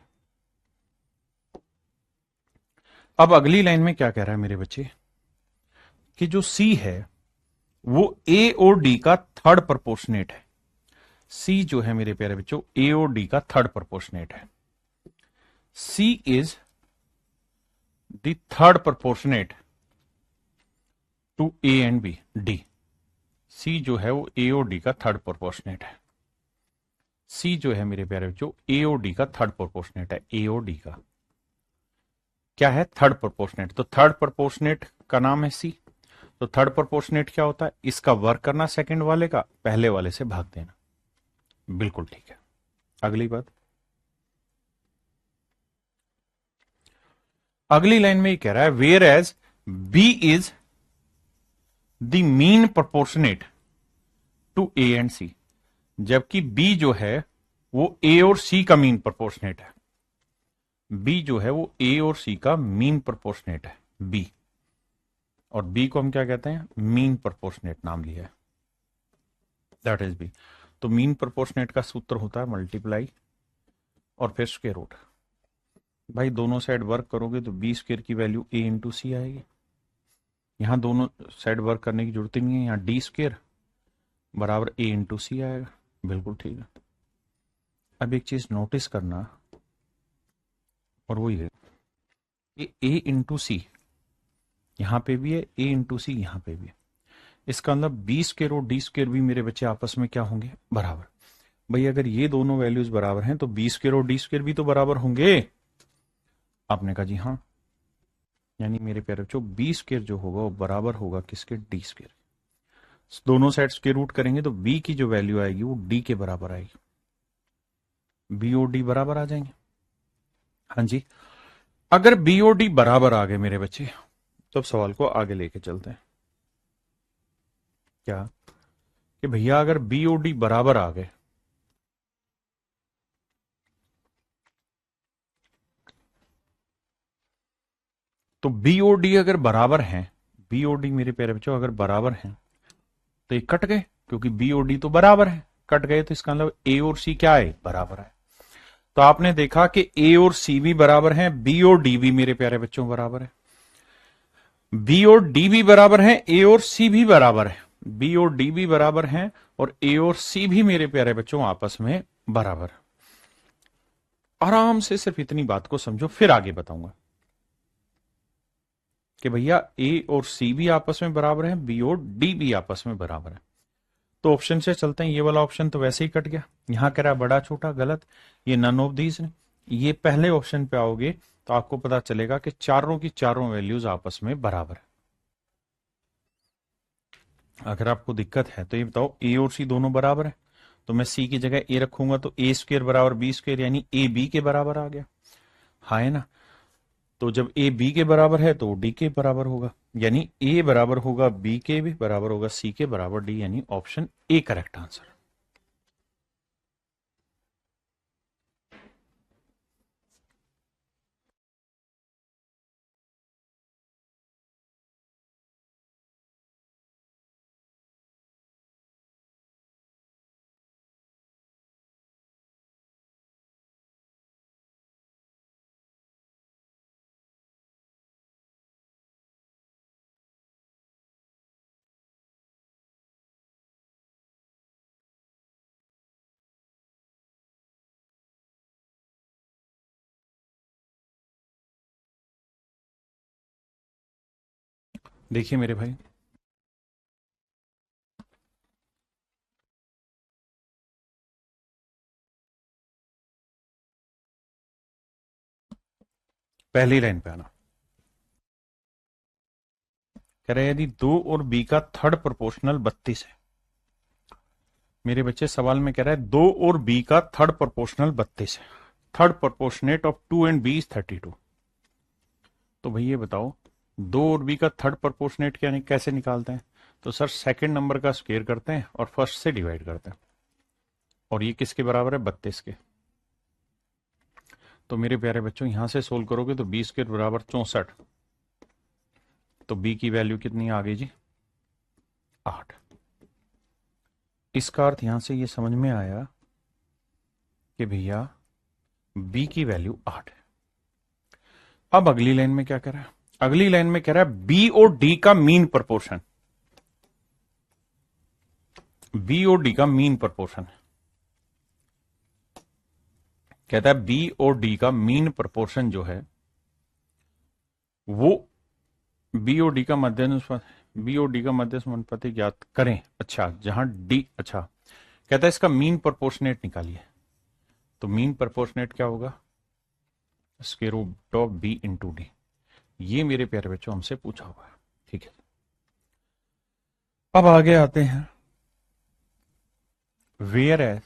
अब अगली लाइन में क्या कह रहा है मेरे बच्चे कि जो c है वो a और d का थर्ड प्रोपोर्शनेट है। c जो है मेरे प्यारे बच्चों a और d का थर्ड प्रोपोर्शनेट है। c is the third proportionate to a and b। d c जो है वो a और d का थर्ड प्रोपोर्शनेट है। c जो है मेरे प्यारे बच्चों a और d का थर्ड प्रोपोर्शनेट है। a और d का क्या है? Third proportionate. तो थर्ड प्रोपोर्शनेट का नाम है c। तो थर्ड प्रोपोर्शनेट क्या होता है? इसका वर्क करना सेकंड वाले का, पहले वाले से भाग देना। बिल्कुल ठीक है। अगली बात, अगली लाइन में ये कह रहा है whereas b is the mean proportionate to a and c। जबकि b जो है वो a और c का मीन प्रोपोर्शनेट है। b जो है वो a और c का मीन प्रोपोर्शनेट है b। और b को हम क्या कहते हैं? मीन प्रोपोर्शनेट नाम लिया है, दैट इज b। तो मीन प्रोपोर्शनेट का सूत्र होता है मल्टीप्लाई और फिर स्क्वायर रूट। भाई दोनों साइड वर्क करोगे तो बी स्क्वायर की वैल्यू a इंटू सी आएगी। यहां दोनों साइड वर्क करने की जरूरत ही नहीं है, यहां डी स्क्वायर बराबर a इंटू सी आएगा। बिल्कुल ठीक है। अब एक चीज नोटिस करना, और वो ये a इंटू सी यहां पे भी है, a इंटू सी यहां पे भी है। इसका मतलब बी स्क्वायर और डी स्क्वायर भी मेरे बच्चे आपस में क्या होंगे? बराबर। भाई अगर ये दोनों वैल्यूज बराबर हैं तो बी स्क्वायर और डी स्क्वायर भी तो बराबर होंगे। आपने कहा जी हाँ, यानी मेरे प्यारे बच्चों बी स्क्वायर जो होगा वो बराबर होगा किसके? D square. दोनों साइड स्क्वायर रूट करेंगे तो बी की जो वैल्यू आएगी वो डी के बराबर आएगी। बी और डी बराबर आ जाएंगे। हाँ जी। अगर बी और डी बराबर आ गए मेरे बच्चे तो अब सवाल को आगे लेके चलते हैं। क्या कि भैया अगर बी और डी बराबर आ गए तो बी और डी अगर बराबर हैं, बी और डी मेरे प्यारे बच्चों अगर बराबर हैं तो ये कट गए, क्योंकि बी और डी तो बराबर है। कट गए तो इसका मतलब ए और सी क्या है? बराबर है। तो आपने देखा कि ए और सी भी बराबर हैं, बी और डी भी मेरे प्यारे बच्चों बराबर है। बी और डी भी बराबर हैं, ए और सी भी बराबर है। बी और डी भी बराबर हैं और ए और सी भी मेरे प्यारे बच्चों आपस में बराबर। आराम से सिर्फ इतनी बात को समझो, फिर आगे बताऊंगा कि भैया ए और सी भी आपस में बराबर है, बी और डी भी आपस में बराबर है। तो ऑप्शन से चलते हैं। ये वाला ऑप्शन तो वैसे ही कट गया। यहां कह रहा है बड़ा छोटा, गलत। ये नन ऑफ दीज ने। ये पहले ऑप्शन पे आओगे तो आपको पता चलेगा कि चारों की चारों वैल्यूज आपस में बराबर है। अगर आपको दिक्कत है तो ये बताओ ए और सी दोनों बराबर है, तो मैं सी की जगह ए रखूंगा तो ए स्क्वेयर बराबर बी स्क्वेयर, यानी ए बी के बराबर आ गया। हाँ है ना? तो जब ए बी के बराबर है तो डी के बराबर होगा, यानी ए बराबर होगा बी के भी बराबर होगा सी के बराबर डी, यानी ऑप्शन ए करेक्ट आंसर। देखिए मेरे भाई, पहली लाइन पे आना। कह रहे हैं यदि 2 और b का थर्ड प्रोपोर्शनल 32 है। मेरे बच्चे सवाल में कह रहा है 2 और b का थर्ड प्रोपोर्शनल 32 है। Third proportionate of 2 and b is 32। तो भाई ये बताओ 2 और b का थर्ड प्रोपोर्शनेट क्या कैसे निकालते हैं? तो सर सेकंड नंबर का स्क्वायर करते हैं और फर्स्ट से डिवाइड करते हैं। और ये किसके बराबर है? 32 के। तो मेरे प्यारे बच्चों यहां से सोल्व करोगे तो बी स्क्वायर बराबर 64। तो b की वैल्यू कितनी आ गई जी? 8। इसका अर्थ यहां से ये समझ में आया कि भैया b की वैल्यू 8 है। अब अगली लाइन में क्या कह रहा है? अगली लाइन में कह रहा है b और d का मीन प्रोपोर्शन। b और d का मीन प्रोपोर्शन है। कहता है b और d का मीन प्रोपोर्शन जो है वो b और d का मध्यानुपाती ज्ञात करें। अच्छा, जहां d, अच्छा कहता है इसका मीन प्रोपोर्शनेट निकालिए। तो मीन प्रोपोर्शनेट क्या होगा? Square root of b into d. ये मेरे प्यारे बच्चों हमसे पूछा हुआ है। ठीक है, अब आगे आते हैं। Whereas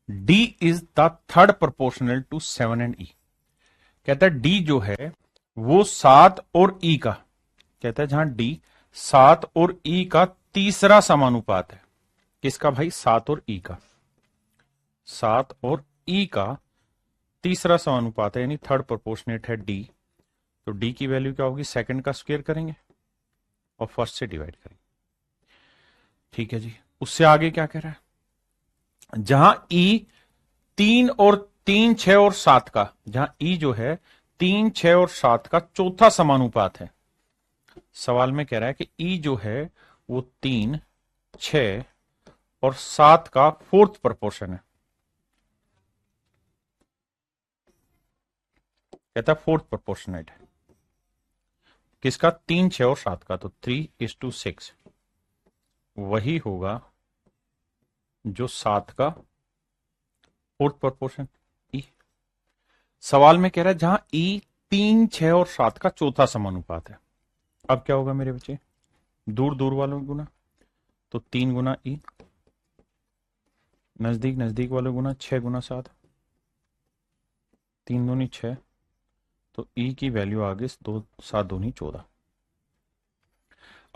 d is the third proportional to 7 and e। कहता है d जो है वो 7 और e का, कहता है जहां d 7 और e का तीसरा समानुपात है। किसका भाई? 7 और e का। 7 और e का तीसरा समानुपात है, यानी थर्ड प्रोपोर्शनेट है d। तो d की वैल्यू क्या होगी? सेकंड का स्क्वायर करेंगे और फर्स्ट से डिवाइड करेंगे। ठीक है जी। उससे आगे क्या कह रहा है? जहां e 3 और 3, 6 और 7 का, जहां e जो है 3, 6 और 7 का चौथा समानुपात है। सवाल में कह रहा है कि e जो है वो 3, 6 और 7 का फोर्थ प्रोपोर्शन है। कहता है फोर्थ प्रोपोर्शनेट है। किसका? 3, 6 और 7 का। तो 3:6 वही होगा जो 7 का फोर्थ प्रोपोर्शन ई। सवाल में कह रहा है जहां ई 3, 6 और 7 का चौथा समानुपात है। अब क्या होगा मेरे बच्चे? दूर दूर वालों गुना, तो 3 गुना ई, नजदीक नजदीक वालों गुना 6 गुना 7, 3 दूनी 6, तो ई की वैल्यू आ गई 2, 7 दूनी 14।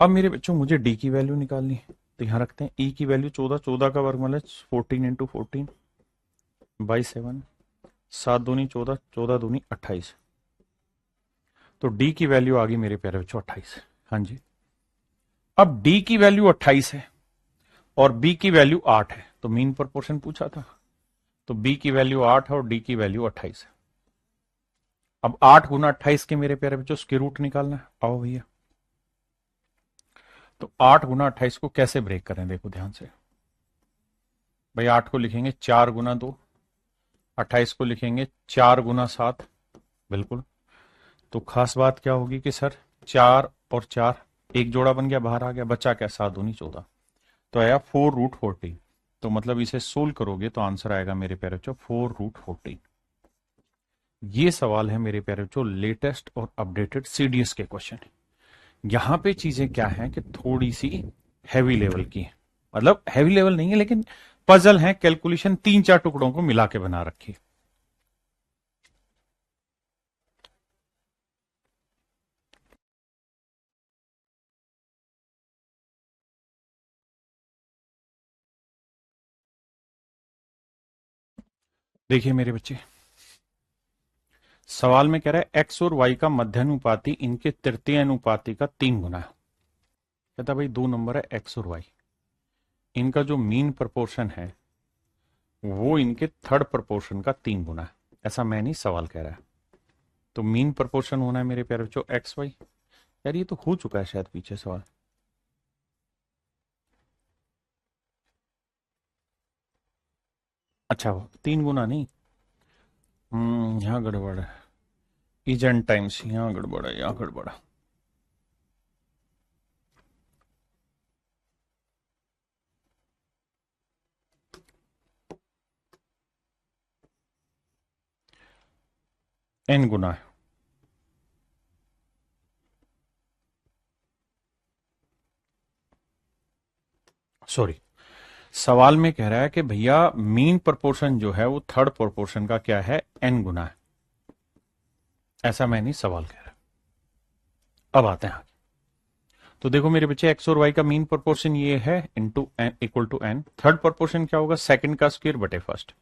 अब मेरे बच्चों मुझे डी की वैल्यू निकालनी है, तो यहां रखते हैं ई की वैल्यू 14, 14 का वर्गमूल है 14 इंटू 14 बाई 7, 7 दूनी 14, 14 दूनी 28। तो डी की वैल्यू आ गई मेरे प्यारे बच्चों 28। हाँ जी। अब डी की वैल्यू 28 है और बी की वैल्यू 8 है, तो मीन प्रोपोर्शन पूछा था। तो बी की वैल्यू 8 है और डी की वैल्यू 28 है। अब 8 गुना 28 के मेरे प्यारे बच्चों स्क्वायर रूट निकालना है। आओ भैया, तो 8 गुना 28 को कैसे ब्रेक करें? देखो ध्यान से भाई, 8 को लिखेंगे 4 गुना 2, 28 को लिखेंगे 4 गुना 7। बिल्कुल। तो खास बात क्या होगी कि सर 4 और 4 एक जोड़ा बन गया, बाहर आ गया, बचा क्या? 7 दूनी 14। तो आया 4√14। तो मतलब इसे सोल्व करोगे तो आंसर आएगा मेरे प्यारे बच्चों 4√14। ये सवाल है मेरे प्यारे बच्चों लेटेस्ट और अपडेटेड सीडीएस के क्वेश्चन। यहां पे चीजें क्या है कि थोड़ी सी हैवी लेवल की है, मतलब हैवी लेवल नहीं है लेकिन पजल है, कैलकुलेशन 3-4 टुकड़ों को मिला के बना रखी है। देखिए मेरे बच्चे, सवाल में कह रहा है एक्स और वाई का मध्यानुपाती इनके तृतीय अनुपाती का 3 गुना है। कहता भाई 2 नंबर है एक्स और वाई, इनका जो मीन प्रोपोर्शन है वो इनके थर्ड प्रोपोर्शन का 3 गुना है। ऐसा मैं नहीं, सवाल कह रहा है। तो मीन प्रोपोर्शन होना है मेरे प्यारे बच्चों एक्स वाई। यार ये तो हो चुका है शायद पीछे सवाल। अच्छा, 3 गुना नहीं, यहां गड़बड़ है। इजन टाइम्स, यहां गड़बड़ है, यहां गड़बड़ है। एन गुना है। सॉरी, सवाल में कह रहा है कि भैया मीन प्रोपोर्शन जो है वो थर्ड प्रोपोर्शन का क्या है? एन गुना है। ऐसा मैं नहीं, सवाल कह रहा। अब आते हैं आगे। तो देखो मेरे बच्चे, एक्स और वाई का मीन प्रोपोर्शन ये है into n equal to n. Third proportion क्या होगा? सेकंड का स्क्वायर बटे फर्स्ट,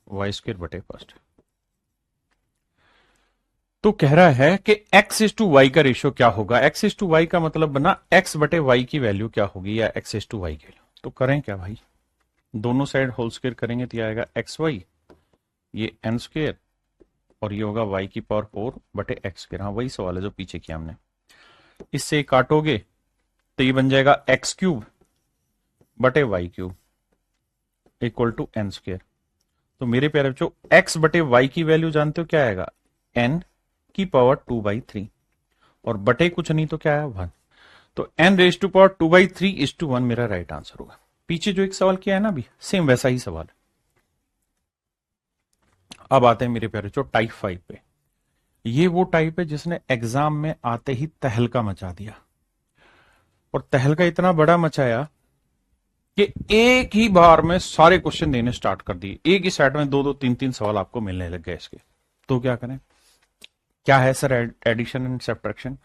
वाई स्क्वायर बटे फर्स्ट। तो कह रहा है कि x इज टू वाई का रेशियो क्या होगा। x इज टू वाई का मतलब बना x बटे वाई की वैल्यू क्या होगी, या x इज टू वाई की वैल्यू। तो करें क्या भाई, दोनों साइड होल स्क्वायर करेंगे तो आएगा एक्स वाई, ये एन स्क्वायर, और ये होगा y की पावर 4 बटे एक्स स्क्वायर। हाँ वही सवाल है जो पीछे किया हमने। इससे काटोगे तो ये बन जाएगा एक्स क्यूब बटे y cube equal to n square. तो मेरे प्यारे बच्चों x बटे वाई की वैल्यू जानते हो क्या आएगा, n की पावर 2/3, और बटे कुछ नहीं तो क्या है 1। तो n raise to power 2/3 is to 1 मेरा राइट आंसर होगा। पीछे जो एक सवाल किया है ना अभी, सेम वैसा ही सवाल है। अब आते हैं मेरे प्यारे बच्चों टाइप 5 पे। ये वो टाइप है जिसने एग्जाम में आते ही तहलका मचा दिया, और तहलका इतना बड़ा मचाया कि एक ही बार में सारे क्वेश्चन देने स्टार्ट कर दिए। एक ही सेट में 2-2 3-3 सवाल आपको मिलने लग गए इसके। तो क्या करें, क्या है सर एडिशन एंड सब्ट्रैक्शन।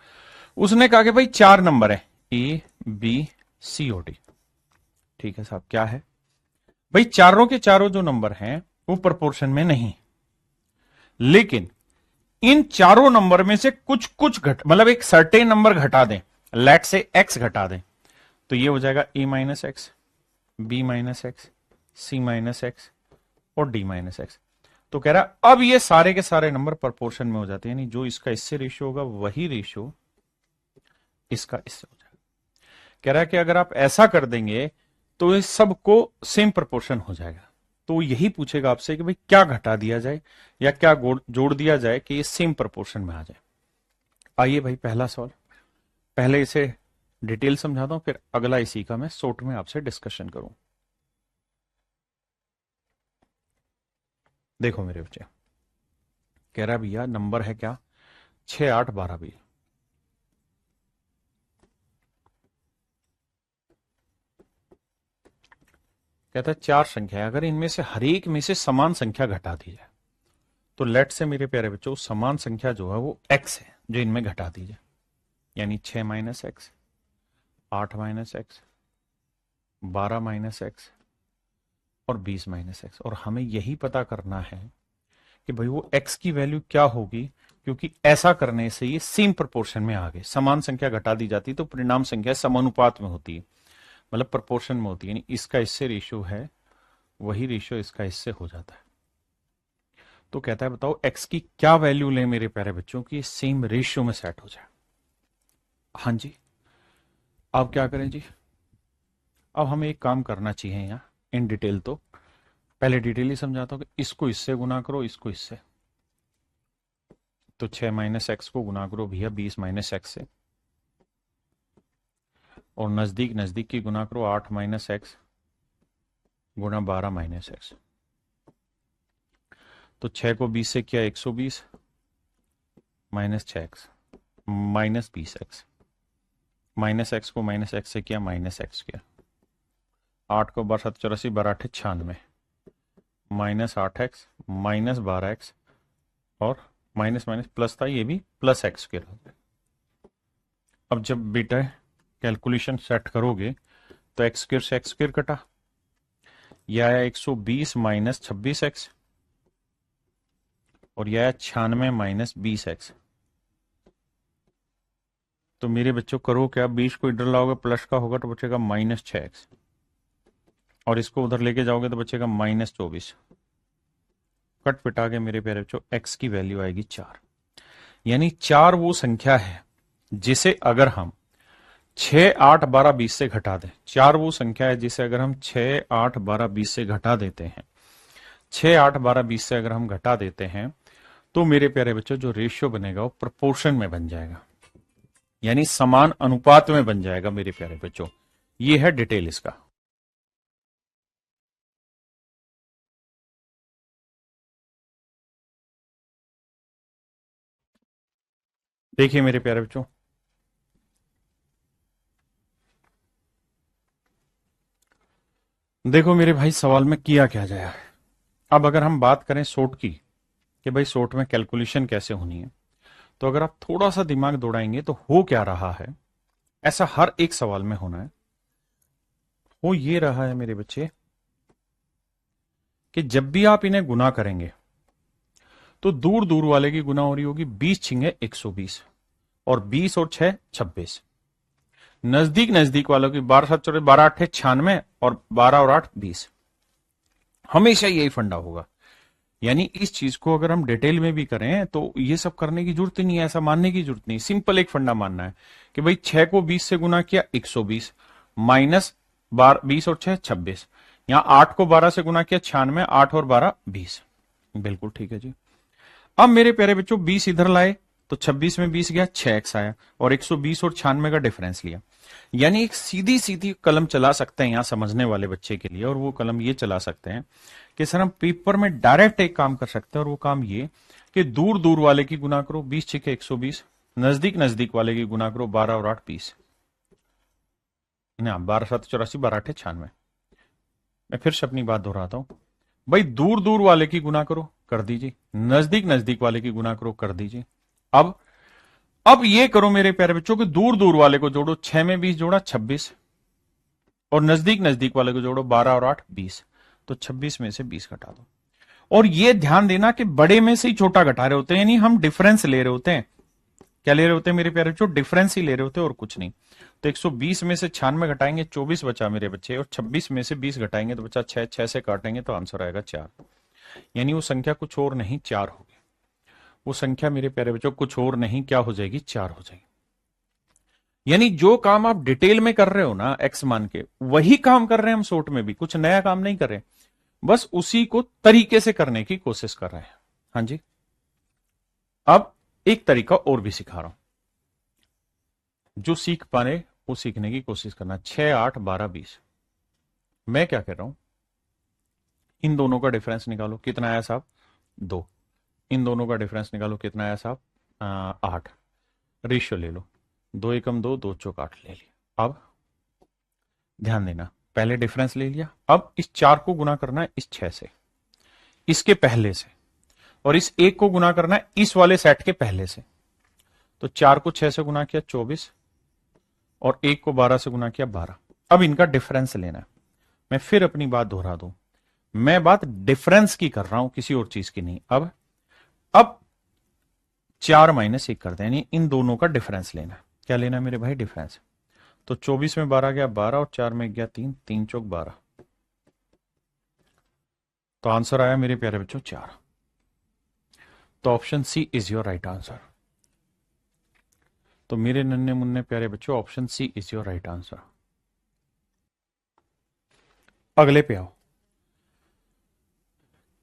उसने कहा कि भाई 4 नंबर है ए बी सी और डी। ठीक है साहब, क्या है भाई, चारों के चारों जो नंबर हैं वो प्रोपोर्शन में नहीं, लेकिन इन चारों नंबर में से कुछ कुछ घट मतलब एक सर्टेन नंबर घटा दें, लेट से एक्स घटा दें, तो ये हो जाएगा A minus X, B minus X, C minus X और डी माइनस एक्स। तो कह रहा अब ये सारे के सारे नंबर प्रोपोर्शन में हो जाते हैं, यानी जो इसका इससे रेशियो होगा वही रेशियो इसका इससे हो जाएगा। कह रहा है कि अगर आप ऐसा कर देंगे तो इस सबको सेम प्रोपोर्शन हो जाएगा। तो यही पूछेगा आपसे कि भाई क्या घटा दिया जाए या क्या जोड़ दिया जाए कि ये सेम प्रोपोर्शन में आ जाए। आइए भाई पहला सवाल, पहले इसे डिटेल समझाता हूं, फिर अगला इसी का मैं शॉर्ट में आपसे डिस्कशन करूं। देखो मेरे बच्चे, कह रहा है भैया नंबर है क्या 6 8 12 भी, कहता है 4 संख्या है, अगर इनमें से हर एक में से समान संख्या घटा दी जाए, तो लेट से मेरे प्यारे बच्चों समान संख्या जो है वो x है जो इनमें घटा दी जाए, यानी 6 minus x, 8 minus x, 12 minus X और 20 माइनस एक्स। और हमें यही पता करना है कि भाई वो x की वैल्यू क्या होगी, क्योंकि ऐसा करने से ये सेम प्रोपोर्शन में आ गए। समान संख्या घटा दी जाती तो परिणाम संख्या समानुपात में होती है, मतलब प्रोपोर्शन में होती है, यानी इसका इससे रेशियो है वही रेशियो इसका इससे हो जाता है। तो कहता है बताओ x की क्या वैल्यू ले मेरे प्यारे बच्चों की सेम रेशियो में सेट हो जाए। हाँ जी, अब क्या करें जी, अब हमें एक काम करना चाहिए यहाँ इन डिटेल। तो पहले डिटेल ही समझाता हूँ कि इसको इससे गुना करो, इसको इससे, तो 6 माइनस एक्स को गुना करो भैया 20 माइनस एक्स से, और नजदीक नजदीक की गुना करो 8 माइनस एक्स गुना 12 माइनस एक्स। तो 6 को 20 से किया 120 minus 6x minus 20x, minus x को माइनस एक्स से किया माइनस एक्स किया, 8 को 12 12 96 माइनस 8x माइनस 12x, और माइनस माइनस प्लस था ये भी प्लस एक्स स्क्वायर हो गया। अब जब बेटा कैलकुलेशन सेट करोगे तो एक्स स्क्वायर से एक्स स्क्वायर कटा, यह आया 120 माइनस 26x, और यह आया 96 माइनस 20x। तो मेरे बच्चों करो क्या, 20 को इधर लाओगे प्लस का होगा तो बचेगा माइनस 6x, और इसको उधर लेके जाओगे तो बचेगा माइनस 24। कट पिटा के मेरे प्यारे बच्चों x की वैल्यू आएगी 4, यानी 4 वो संख्या है जिसे अगर हम 6 8 12 20 से घटा दें, 4 वो संख्या है जिसे अगर हम 6 8 12 20 से घटा देते हैं, 6 8 12 20 से अगर हम घटा देते हैं, तो मेरे प्यारे बच्चों जो रेशियो बनेगा वो प्रोपोर्शन में बन जाएगा, यानी समान अनुपात में बन जाएगा मेरे प्यारे बच्चों। ये है डिटेल इसका। देखिए मेरे प्यारे बच्चों, देखो मेरे भाई सवाल में किया क्या जाए। अब अगर हम बात करें शॉर्ट की कि भाई शॉर्ट में कैलकुलेशन कैसे होनी है, तो अगर आप थोड़ा सा दिमाग दौड़ाएंगे तो हो क्या रहा है, ऐसा हर एक सवाल में होना है। वो ये रहा है मेरे बच्चे कि जब भी आप इन्हें गुना करेंगे तो दूर दूर वाले की गुना हो रही होगी 20 छिंगे 120 और 20 और 6 26। नजदीक नजदीक वालों की 12 7 14 12 8 96 और 12 और 8 20। हमेशा यही फंडा होगा। यानी इस चीज को अगर हम डिटेल में भी करें तो ये सब करने की जरूरत ही नहीं है, ऐसा मानने की जरूरत नहीं। सिंपल एक फंडा मानना है कि भाई 6 को 20 से गुना किया 120 माइनस 20 और 6 26। यहां 8 को 12 से गुना किया 96, 8 और 12 20। बिल्कुल ठीक है जी। अब मेरे प्यारे बच्चों 20 इधर लाए तो 26 में 20 गया 6x आया और 120 और 96 का डिफरेंस लिया। यानी एक सीधी सीधी कलम चला सकते हैं यहां समझने वाले बच्चे के लिए, और वो कलम ये चला सकते हैं कि सर हम पेपर में डायरेक्ट एक काम कर सकते हैं, और वो काम ये कि दूर दूर वाले की गुना करो 20 छिके 120, नजदीक नजदीक वाले की गुना करो 12 और 8 20। ना 12 7 84 12 8 96। मैं फिर से अपनी बात दोहराता हूं, भाई दूर दूर वाले की गुना करो कर दीजिए, नजदीक नजदीक वाले की गुना करो कर दीजिए। अब ये करो मेरे प्यारे बच्चों कि दूर दूर वाले को जोड़ो, 6 में 20 जोड़ा 26 और नजदीक नजदीक वाले को जोड़ो 12 और 8 20। तो 26 में से 20 घटा दो। और ये ध्यान देना कि बड़े में से ही छोटा घटा रहे होते हैं, यानी हम डिफरेंस ले रहे होते हैं। क्या ले रहे होते हैं मेरे प्यारे बच्चों? डिफरेंस ही ले रहे होते हैं और कुछ नहीं। तो 120 में से 96 घटाएंगे 24 बचा मेरे बच्चे, और 26 में से 20 घटाएंगे तो बचा 6, 6 से काटेंगे तो आंसर आएगा 4। यानी वो संख्या कुछ और नहीं 4 होगी। वो संख्या मेरे प्यारे बच्चों कुछ और नहीं क्या हो जाएगी? 4 हो जाएगी। यानी जो काम आप डिटेल में कर रहे हो ना एक्स मान के, वही काम कर रहे हैं हम शॉर्ट में भी, कुछ नया काम नहीं कर रहे, बस उसी को तरीके से करने की कोशिश कर रहे हैं। हाँ जी। अब एक तरीका और भी सिखा रहा हूं, जो सीख पाए वो सीखने की कोशिश करना। 6 8 12 20। मैं क्या कर रहा हूं, इन दोनों का डिफरेंस निकालो, कितना आया साहब? 2। इन दोनों का डिफरेंस निकालो, कितना आया साहब? 8। रेशियो ले लो, 2 एकम 2, 2 चौक 8 ले लिया। अब ध्यान देना, पहले डिफरेंस ले लिया, अब इस 4 को गुना करना है इस 6 से, इसके पहले से, और इस 1 को गुना करना है इस वाले सेट के पहले से। तो 4 को 6 से गुना किया 24 और 1 को 12 से गुना किया 12। अब इनका डिफरेंस लेना है। मैं फिर अपनी बात दोहरा दूं, मैं बात डिफरेंस की कर रहा हूं, किसी और चीज की नहीं। अब 4 माइनस 1 कर दें, यानी इन दोनों का डिफरेंस लेना है। क्या लेना है मेरे भाई? डिफरेंस। तो 24 में 12 गया 12 और 4 में गया 3, 3 चौक 12। तो आंसर आया मेरे प्यारे बच्चों 4। तो option C is your right answer. तो मेरे नन्हे मुन्ने प्यारे बच्चों, option C is your right answer. अगले पे आओ।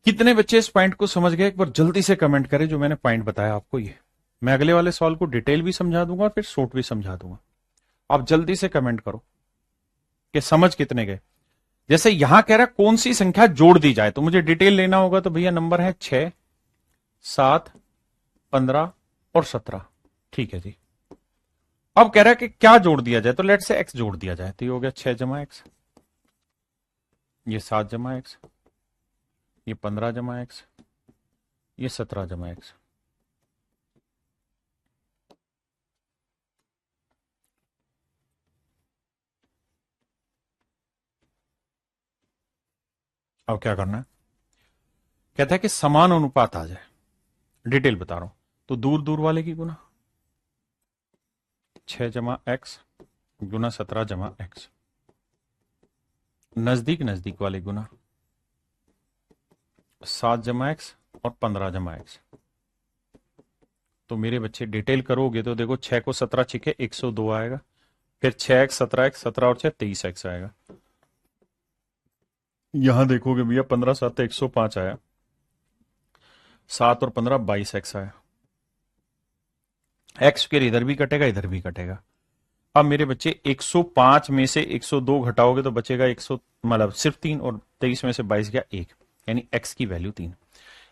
कितने बच्चे इस पॉइंट को समझ गए? एक बार जल्दी से कमेंट करें जो मैंने पॉइंट बताया आपको। ये मैं अगले वाले सवाल को डिटेल भी समझा दूंगा और फिर शॉर्ट भी समझा दूंगा। आप जल्दी से कमेंट करो कि समझ कितने गए। जैसे यहां कह रहा है कौन सी संख्या जोड़ दी जाए, तो मुझे डिटेल लेना होगा। तो भैया नंबर है 6 7 15 और 17। ठीक है जी। अब कह रहा है कि क्या जोड़ दिया जाए, तो लेट से एक्स जोड़ दिया जाए। तो ये हो गया 6 जमा एक्स, ये 7 जमा एक्स, ये 15 जमा एक्स, ये 17 जमा एक्स। अब क्या करना है? कहता है कि समान अनुपात आ जाए। डिटेल बता रहा हूं, तो दूर दूर वाले की गुना 6 जमा एक्स गुना 17 जमा एक्स, नजदीक नजदीक वाले गुना 7 जमा एक्स और 15 जमा एक्स। तो मेरे बच्चे डिटेल करोगे तो देखो 6 को 17 छिके 102 आएगा, फिर 6x 17x 17 और 6 23x आएगा। यहां देखोगे भैया 15 7 105 आया, 7 और 15 22x आया। एक्स फिर इधर भी कटेगा इधर भी कटेगा। अब मेरे बच्चे 105 में से 102 घटाओगे तो बचेगा 100, मतलब सिर्फ 3, और 23 में से 22 गया 1, यानी x की वैल्यू 3।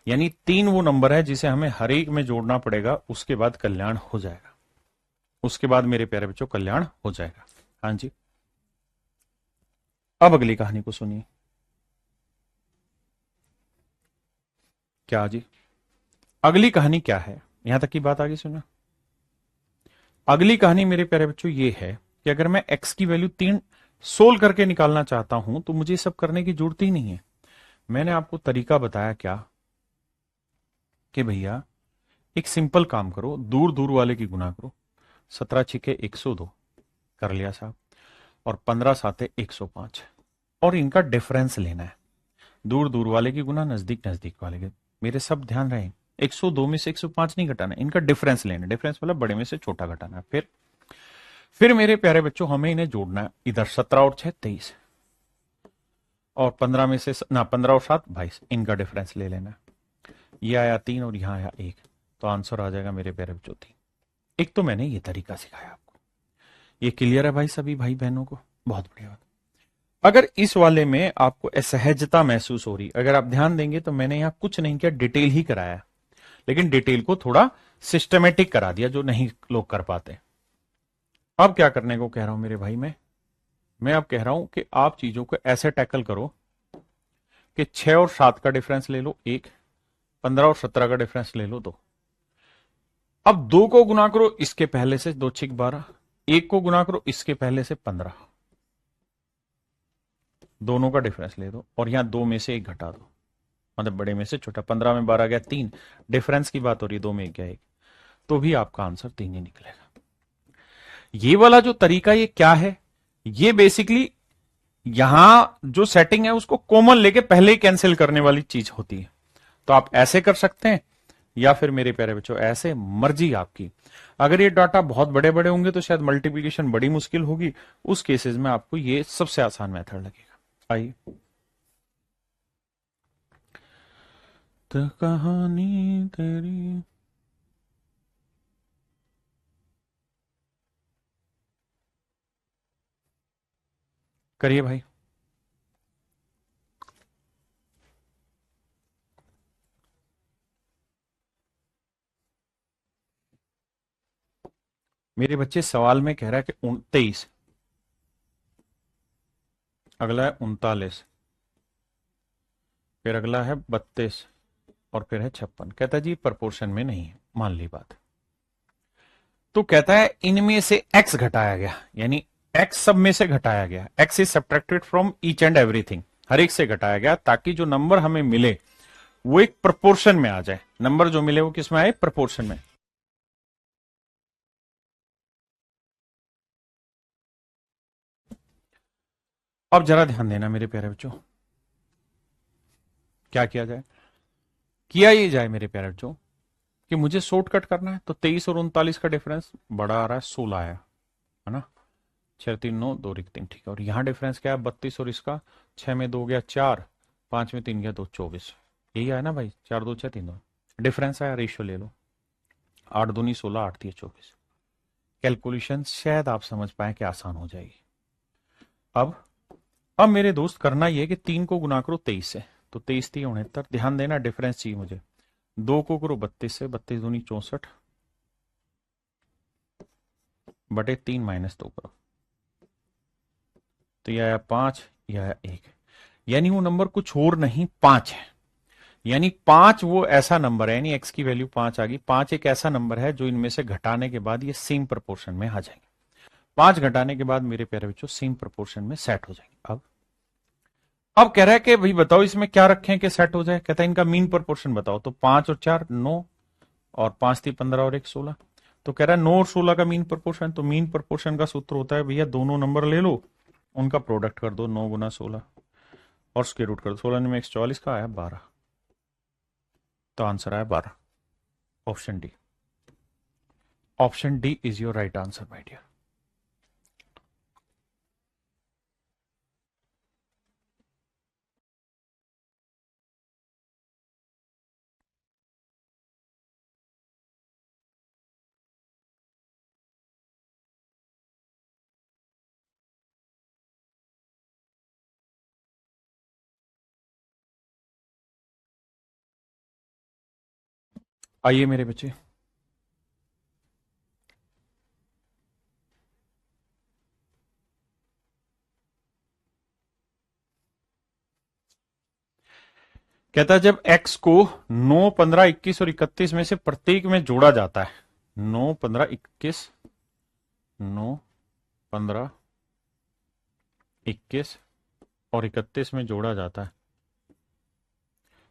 यानी 3 वो नंबर है जिसे हमें हर एक में जोड़ना पड़ेगा, उसके बाद कल्याण हो जाएगा। उसके बाद मेरे प्यारे बच्चों कल्याण हो जाएगा। हाँ जी। अब अगली कहानी को सुनिए। क्या जी? अगली कहानी क्या है? यहां तक की बात आगे सुना। अगली कहानी मेरे प्यारे बच्चों ये है कि अगर मैं x की वैल्यू 3 सोल्व करके निकालना चाहता हूं तो मुझे सब करने की जरूरत ही नहीं है। मैंने आपको तरीका बताया क्या, कि भैया एक सिंपल काम करो, दूर दूर वाले की गुना करो। 17 छिके 102 कर लिया साहब, और 15 साते 105, और इनका डिफरेंस लेना है। दूर दूर वाले की गुना नजदीक नजदीक वाले के। मेरे सब ध्यान रहे, 102 में से 105 नहीं घटाना, इनका डिफरेंस लेना। डिफरेंस मतलब बड़े में से छोटा घटाना है। फिर मेरे प्यारे बच्चों हमें इन्हें जोड़ना है। इधर 17 और 6 23, और 15 में से ना 15 और 7 22, इनका डिफरेंस ले लेना। ये आया 3 और यहां आया 1, तो आंसर आ जाएगा मेरे प्यारे बच्चों 3। एक तो मैंने ये तरीका सिखाया आपको, ये क्लियर है भाई सभी भाई बहनों को? बहुत बढ़िया बात। अगर इस वाले में आपको असहजता महसूस हो रही, अगर आप ध्यान देंगे तो मैंने यहां कुछ नहीं किया, डिटेल ही कराया, लेकिन डिटेल को थोड़ा सिस्टमेटिक करा दिया जो नहीं लोग कर पाते। अब क्या करने को कह रहा हूं मेरे भाई, मैं अब कह रहा हूं कि आप चीजों को ऐसे टैकल करो कि 6 और 7 का डिफरेंस ले लो 1, 15 और 17 का डिफरेंस ले लो 2। अब 2 को गुना करो इसके पहले से, 2 6 12, 1 को गुना करो इसके पहले से 15, दोनों का डिफरेंस ले दो, और यहां 2 में से 1 घटा दो, मतलब बड़े में से छोटा। 15 में 12 गया 3, डिफरेंस की बात हो रही है, 2 में 1 गया 1, तो भी आपका आंसर 3 ही निकलेगा। ये वाला जो तरीका ये क्या है, ये बेसिकली यहां जो सेटिंग है उसको कॉमन लेके पहले ही कैंसिल करने वाली चीज होती है। तो आप ऐसे कर सकते हैं, या फिर मेरे प्यारे बच्चों ऐसे, मर्जी आपकी। अगर ये डाटा बहुत बड़े बड़े होंगे तो शायद मल्टीप्लीकेशन बड़ी मुश्किल होगी, उस केसेस में आपको ये सबसे आसान मेथड लगेगा। आइए, तो कहानी तेरी, करिए भाई। मेरे बच्चे सवाल में कह रहा है कि 23, अगला है 39, फिर अगला है 32, और फिर है 56। कहता है जी प्रपोर्शन में नहीं है, मान ली बात। तो कहता है इनमें से x घटाया गया, यानी x सब में से घटाया गया, x is subtracted from each and everything, हर एक से घटाया गया, ताकि जो नंबर हमें मिले वो एक प्रपोर्शन में आ जाए। नंबर जो मिले वो किस में आए? प्रपोर्शन में। अब जरा ध्यान देना मेरे प्यारे बच्चों, क्या किया जाए? किया ये जाए मेरे प्यारे बच्चों कि मुझे शॉर्टकट करना है, तो 23 और 39 का डिफरेंस बड़ा आ रहा है, 16 आया है ना, 6 3 9 2 1 3, ठीक है। और यहां डिफरेंस क्या है? 32 और इसका, 6 में 2 गया 4, 5 में 3 गया 2, 24। यही आया ना भाई, 4 2 6 3 2, डिफरेंस आया, रेशियो ले लो, 8 दूनी 16, 8 3 24। कैलकुलेशन शायद आप समझ पाए कि आसान हो जाएगी। अब मेरे दोस्त करना यह कि 3 को गुना करो 23 से, तो 23 3 69। ध्यान देना डिफरेंस चाहिए मुझे। 2 को करो 32 से, 32 दूनी 64, बटे 3 माइनस 2 करो, तो यह आया 5, यह आया 1, यानी वो नंबर कुछ और नहीं 5 है। यानी 5 वो ऐसा नंबर है, यानी x की वैल्यू 5 आ गई। 5 एक ऐसा नंबर है जो इनमें से घटाने के बाद ये सेम प्रोपोर्शन में आ जाएंगे। 5 घटाने के बाद मेरे प्यारे बच्चों सेम प्रोपोर्शन में सेट हो जाएंगे। अब कह रहा है कि भाई बताओ इसमें क्या रखें कि सेट हो जाए। कहता है इनका मीन प्रोपोर्शन बताओ, तो 5 और 4 9, और 5 थी 15 और 1 16। तो कह रहा है 9 और 16 का मीन प्रोपोर्शन। तो मीन प्रोपोर्शन का सूत्र होता है भैया, दोनों नंबर ले लो, उनका प्रोडक्ट कर दो, 9 गुना 16 और स्क्वायर रूट कर दो। 16 में 144 का आया 12, तो आंसर आया 12, option D. Option D is your right answer my dear. आइए मेरे बच्चे, कहता है जब x को 9 15 21 और 31 में से प्रत्येक में जोड़ा जाता है, 9 15 21, 9 15 21 और 31 में जोड़ा जाता है,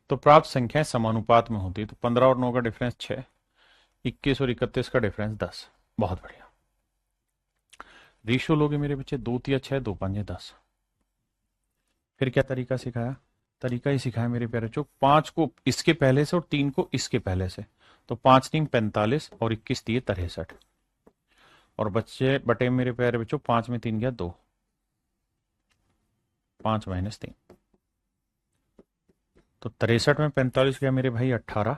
तो प्राप्त संख्याएं समानुपात में होती है। तो 15 और 9 का डिफरेंस 6, 21 और 31 का डिफरेंस 10। बहुत बढ़िया। रेशियो लोगे मेरे बच्चे 2 तिया 6, 2 5 10। फिर क्या तरीका सिखाया? तरीका ही सिखाया मेरे प्यारे बच्चों, 5 को इसके पहले से और 3 को इसके पहले से। तो 5 3 45 और 21 दिए 63। और बच्चे बटे मेरे प्यारे बच्चों 5 में 3 गया 2, 5 माइनस 3। तो 63 में 45 गया मेरे भाई 18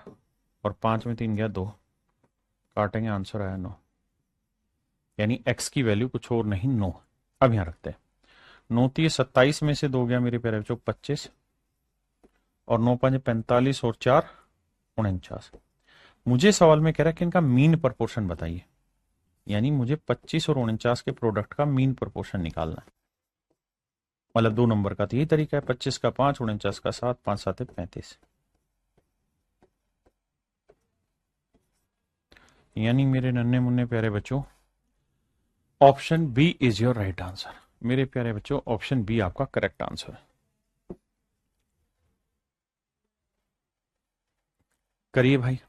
और 5 में 3 गया 2, काटेंगे आंसर आया 9। यानी x की वैल्यू कुछ और नहीं 9। अब यहां रखते हैं 9 3 27 में से 2 गया मेरे प्यारे बच्चों 25 और 9 5 45 और 4 49। मुझे सवाल में कह रहा है कि इनका मीन प्रपोर्शन बताइए, यानी मुझे 25 और 49 के प्रोडक्ट का मीन प्रपोर्शन निकालना है। मतलब 2 नंबर का तो यही तरीका है, 25 का 5, 49 का 7, 5 7 35। यानी मेरे नन्हे मुन्ने प्यारे बच्चों option B is your right answer. मेरे प्यारे बच्चों ऑप्शन बी आपका करेक्ट आंसर है। करिए भाई।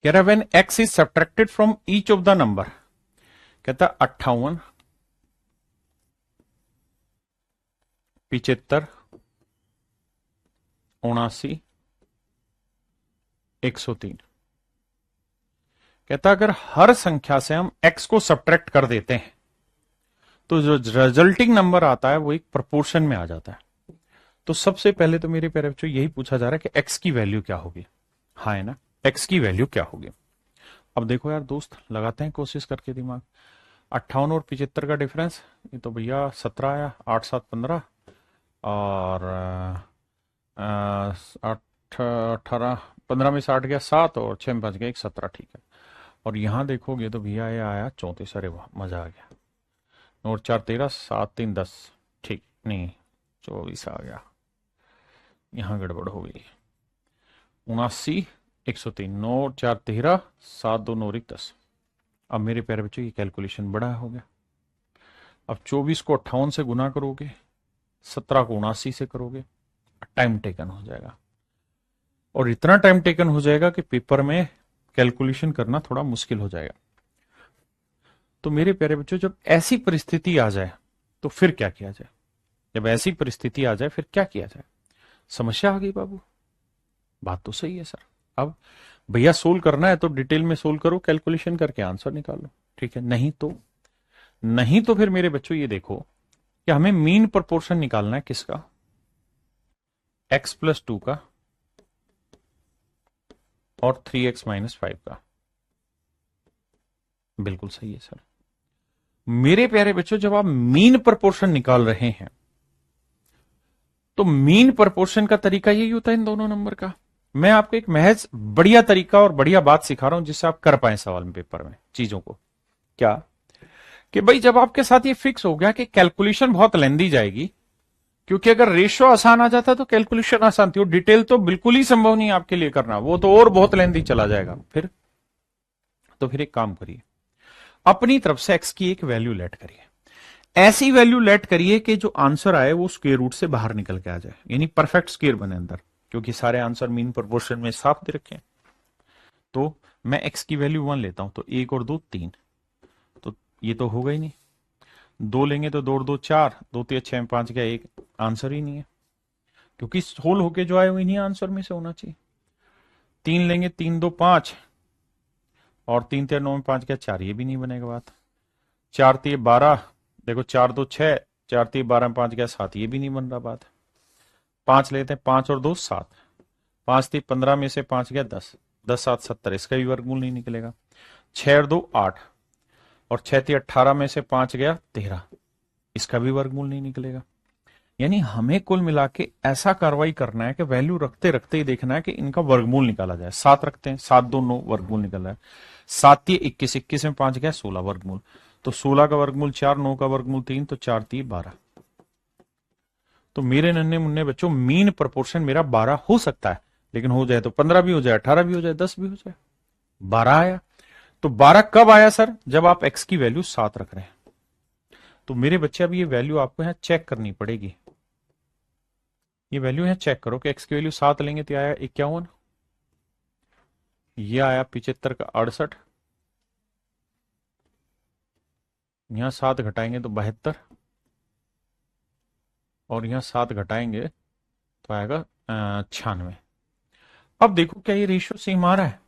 कह रहा when x is subtracted from each of the number, कहता 58 75 79 103। कहता अगर हर संख्या से हम x को सब्ट्रैक्ट कर देते हैं तो जो रिजल्टिंग नंबर आता है वो एक प्रपोर्शन में आ जाता है। तो सबसे पहले तो मेरे प्यारे बच्चों यही पूछा जा रहा है कि x की वैल्यू क्या होगी। हाँ है ना, x की वैल्यू क्या होगी। अब देखो यार दोस्त, लगाते हैं कोशिश करके दिमाग। 58 और 75 का डिफरेंस, ये तो भैया 17 आया, 8 7 15 और 18 15 में 60 गया 7 और 6 में 5 गया 1 17। ठीक है। और यहां देखोगे तो भैया ये आया 34। अरे वाह मजा आ गया। और 4 13 7 3 10। ठीक नहीं 24 आ गया, यहां गड़बड़ हो गई। 79 103 9 4 13 7 2 9 10। अब मेरे प्यारे बच्चों ये कैलकुलेशन बड़ा हो गया। अब 24 को 58 से गुना करोगे, 17 को 79 से करोगे, टाइम टेकन हो जाएगा। और इतना टाइम टेकन हो जाएगा कि पेपर में कैलकुलेशन करना थोड़ा मुश्किल हो जाएगा। तो मेरे प्यारे बच्चों जब ऐसी परिस्थिति आ जाए तो फिर क्या किया जाए? जब ऐसी परिस्थिति आ जाए फिर क्या किया जाए? समस्या आ गई बाबू। बात तो सही है सर। अब भैया सोल्व करना है तो डिटेल में सोल्व करो, कैलकुलेशन करके आंसर निकालो। ठीक है, नहीं तो फिर मेरे बच्चों ये देखो कि हमें मीन प्रोपोर्शन निकालना है किसका? x प्लस 2 का और 3x माइनस 5 का। बिल्कुल सही है सर। मेरे प्यारे बच्चों जब आप मीन प्रोपोर्शन निकाल रहे हैं तो मीन प्रोपोर्शन का तरीका यही होता है इन दोनों नंबर का। मैं आपको एक महज बढ़िया तरीका और बढ़िया बात सिखा रहा हूं जिससे आप कर पाए सवाल में, पेपर में चीजों को। क्या कि भाई जब आपके साथ ये फिक्स हो गया कि कैलकुलेशन बहुत लेंदी जाएगी, क्योंकि अगर रेशो आसान आ जाता तो कैलकुलेशन आसान थी, और डिटेल तो बिल्कुल ही संभव नहीं आपके लिए करना, वो तो और बहुत लेंदी चला जाएगा। फिर एक काम करिए, अपनी तरफ से x की एक वैल्यू लेट करिए। ऐसी वैल्यू लेट करिए कि जो आंसर आए वो स्क्वायर रूट से बाहर निकल के आ जाए, यानी परफेक्ट स्क्वायर बने अंदर, क्योंकि सारे आंसर मीन प्रोपोर्शन में साफ दे रखे हैं। तो मैं x की वैल्यू 1 लेता हूं, तो 1 और 2 3, तो ये तो होगा ही नहीं। 2 लेंगे तो 2 और 2 4, 2 3 6 5 गया 1, आंसर ही नहीं है, क्योंकि होल होके जो आए वो इन्हीं आंसर में से होना चाहिए। 3 लेंगे 3 2 5 और 3 3 9 में 5 गया 4, ये भी नहीं बनेगा बात। 4 3 12, देखो 4 2 6, 4 3 12 में 5 गया 7, ये भी नहीं बन रहा बात। 5 लेते हैं, 5 और 2 7, 5 3 15 में से 5 गया 10, 10 7 70, इसका भी वर्गमूल नहीं निकलेगा। 6 और 2 8 और 6 3 18 में से 5 गया 13, इसका भी वर्गमूल नहीं निकलेगा। यानी हमें कुल मिला के ऐसा कार्रवाई करना है कि वैल्यू रखते रखते ही देखना है कि इनका वर्गमूल निकाला जाए। 7 रखते हैं, 7 2 9 वर्गमूल निकल रहा है। 7 21, 21 में 5 गया 16 वर्गमूल। तो 16 का वर्गमूल 4, 9 का वर्गमूल 3, तो 4 3 12। तो मेरे नन्हे मुन्ने बच्चों मीन प्रोपोर्शन मेरा 12 हो सकता है, लेकिन हो जाए तो 15 भी हो जाए, 18 भी हो जाए, 10 भी हो जाए। 12 आया। तो 12 कब आया सर? जब आप x की वैल्यू 7 रख रहे हैं। तो मेरे बच्चे अब ये वैल्यू आपको यहां चेक करनी पड़ेगी। ये वैल्यू यहां चेक करो कि x की वैल्यू 7 लेंगे तो आया 51, ये आया 75 का 68, यहां 7 घटाएंगे तो 72, और यहां 7 घटाएंगे तो आएगा 96। अब देखो क्या ये रेशियो सेम आ रहा है?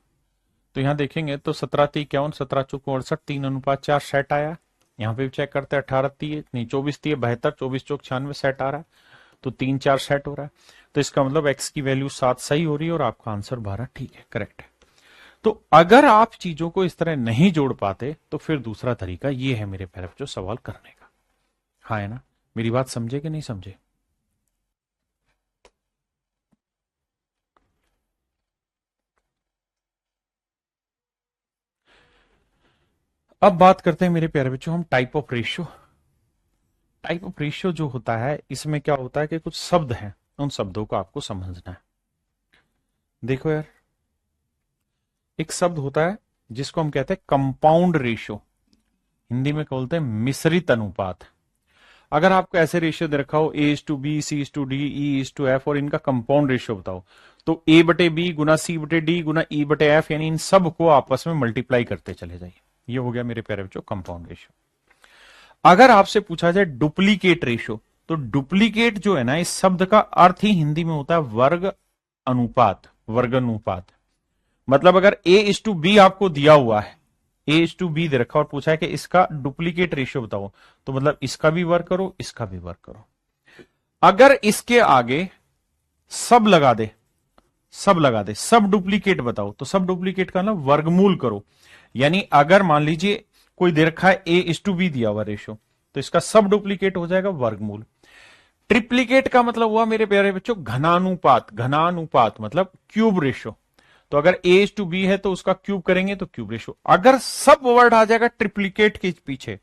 तो यहां देखेंगे तो 17 3 51, 17 चौक 68, 3:4 सेट आया। यहां पे भी चेक करते हैं, 18 3 नहीं 24 3 72, 24 चौक 96 सेट आ रहा है। तो 3 4 सेट हो रहा है। तो इसका मतलब x की वैल्यू 7 सही हो रही है और आपका आंसर 12 ठीक है, करेक्ट है। तो अगर आप चीजों को इस तरह नहीं जोड़ पाते तो फिर दूसरा तरीका ये है मेरे प्यारे बच्चों सवाल करने का। हाँ है ना? मेरी बात समझे कि नहीं समझे? अब बात करते हैं मेरे प्यारे बच्चों हम type of ratio. Type of ratio जो होता है इसमें क्या होता है कि कुछ शब्द हैं, उन शब्दों को आपको समझना है। देखो यार, एक शब्द होता है जिसको हम कहते हैं कंपाउंड रेशियो, हिंदी में बोलते हैं मिश्रित अनुपात। अगर आपको ऐसे रेशियो दे रखा हो A/B, C/D, E/F और इनका कंपाउंड रेशियो बताओ, तो A/B गुना C/D गुना E/F, यानी इन सब को आपस में मल्टीप्लाई करते चले जाइए। ये हो गया मेरे प्यारे बच्चों कंपाउंड रेशियो। अगर आपसे पूछा जाए डुप्लीकेट रेशियो, तो डुप्लीकेट जो है ना, इस शब्द का अर्थ ही हिंदी में होता है वर्ग अनुपात, वर्ग अनुपात। मतलब अगर A/B आपको दिया हुआ है, A/B दे रखा और पूछा है कि इसका डुप्लीकेट रेशियो बताओ, तो मतलब इसका भी वर्क करो, इसका भी वर्क करो। अगर इसके आगे सब लगा दे, सब लगा दे, सब डुप्लीकेट बताओ, तो सब डुप्लीकेट का ना वर्गमूल करो। यानी अगर मान लीजिए कोई दे रखा है A/B दिया हुआ रेशियो, तो इसका सब डुप्लीकेट हो जाएगा वर्गमूल। ट्रिप्लीकेट का मतलब हुआ मेरे प्यारे बच्चों घनानुपात, घनानुपात मतलब क्यूब रेशियो। तो अगर A/B है तो उसका क्यूब करेंगे तो क्यूब रेशियो। अगर सब वर्ड आ जाएगा ट्रिप्लीकेट के पीछे,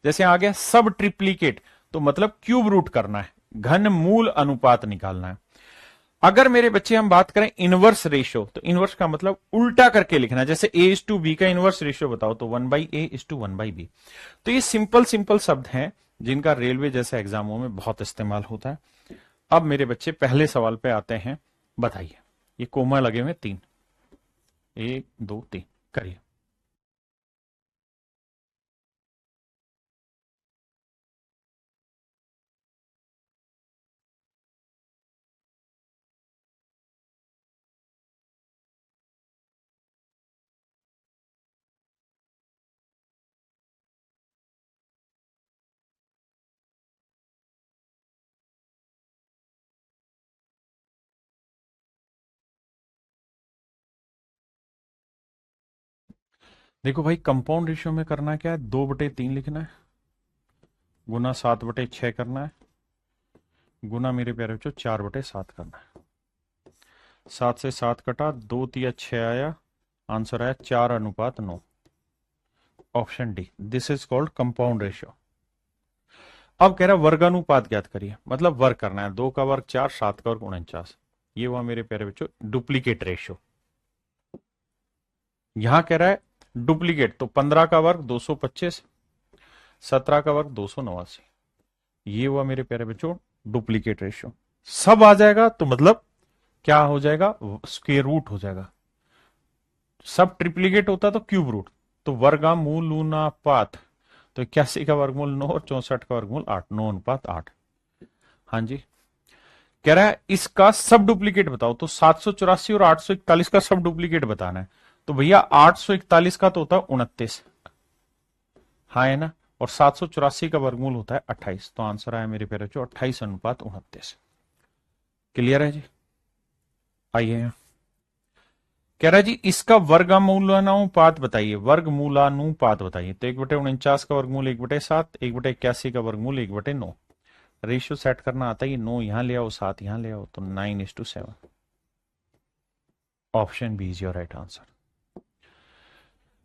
जैसे आ गया सब ट्रिप्लीकेट, तो मतलब क्यूब रूट करना है, घन मूल अनुपात निकालना है। अगर मेरे बच्चे हम बात करें इनवर्स रेशियो, तो इनवर्स का मतलब उल्टा करके लिखना है। जैसे A/B का इनवर्स रेशियो बताओ, तो 1/A/1/B। तो ये सिंपल सिंपल शब्द हैं जिनका रेलवे जैसे एग्जामों में बहुत इस्तेमाल होता है। अब मेरे बच्चे पहले सवाल पे आते हैं, बताइए। ये कोमा लगे हुए 3, 1 2 3, करिए। देखो भाई, कंपाउंड रेशियो में करना क्या है, 2/3 लिखना है, गुना 7/6 करना है, गुना मेरे प्यारे बच्चों 4/7 करना है। 7 से 7 कटा, 2 तिया 6 आया, आंसर आया 4:9। Option D, this is called compound ratio. अब कह रहा है वर्गानुपात ज्ञात करिए, मतलब वर्ग करना है। 2 का वर्ग 4, 7 का वर्ग 49। ये हुआ मेरे प्यारे बच्चों डुप्लीकेट रेशियो। यहां कह रहा है डुप्लीकेट, तो 15 का वर्ग 225, 17 का वर्ग 289। ये हुआ मेरे प्यारे बच्चों डुप्लीकेट रेशियो। सब आ जाएगा तो मतलब क्या हो जाएगा, स्क्वायर रूट हो जाएगा। सब ट्रिप्लीकेट होता तो क्यूब रूट। तो वर्गमूलनुपात, तो 81 का वर्गमूल 9 और 64 का वर्गमूल 8, 9:8। हाँ जी। कह रहा है इसका सब डुप्लीकेट बताओ, तो 784 और 841 का सब डुप्लीकेट बताना है। तो भैया 841 का तो होता है 29, हाँ है ना, और 784 का वर्गमूल होता है 28। तो आंसर आया मेरे प्यारे बच्चों 28:29। क्लियर है जी? आइए यहाँ। कह रहा है जी इसका वर्गमूलानुपात बताइए, वर्गमूलानुपात बताइए। तो 1/49 का वर्गमूल 1/7, 1/81 का वर्गमूल 1/9। रेशियो सेट करना आता है, 9 यहां ले आओ, 7 यहां ले आओ, तो 9:7। Option B is your right answer.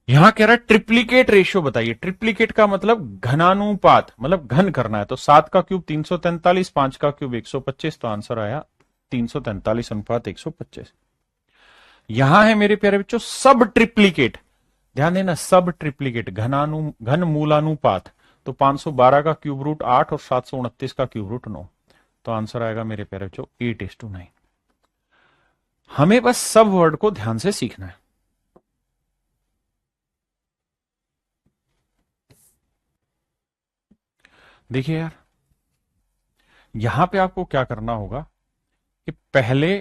यहां कह रहा है ट्रिप्लीकेट रेशियो बताइए। ट्रिप्लीकेट का मतलब घनानुपात, मतलब घन करना है। तो 7 का क्यूब 343, 5 का क्यूब 125, तो आंसर आया 343:125। यहां है मेरे प्यारे बच्चों सब ट्रिप्लीकेट, ध्यान देना, सब ट्रिप्लीकेट घन मूलानुपात। तो 512 का क्यूब रूट 8 और 729 का क्यूब रूट 9, तो आंसर आएगा मेरे प्यारे बच्चों 8:9। हमें बस सब वर्ड को ध्यान से सीखना है। देखिए यार, यहां पे आपको क्या करना होगा कि पहले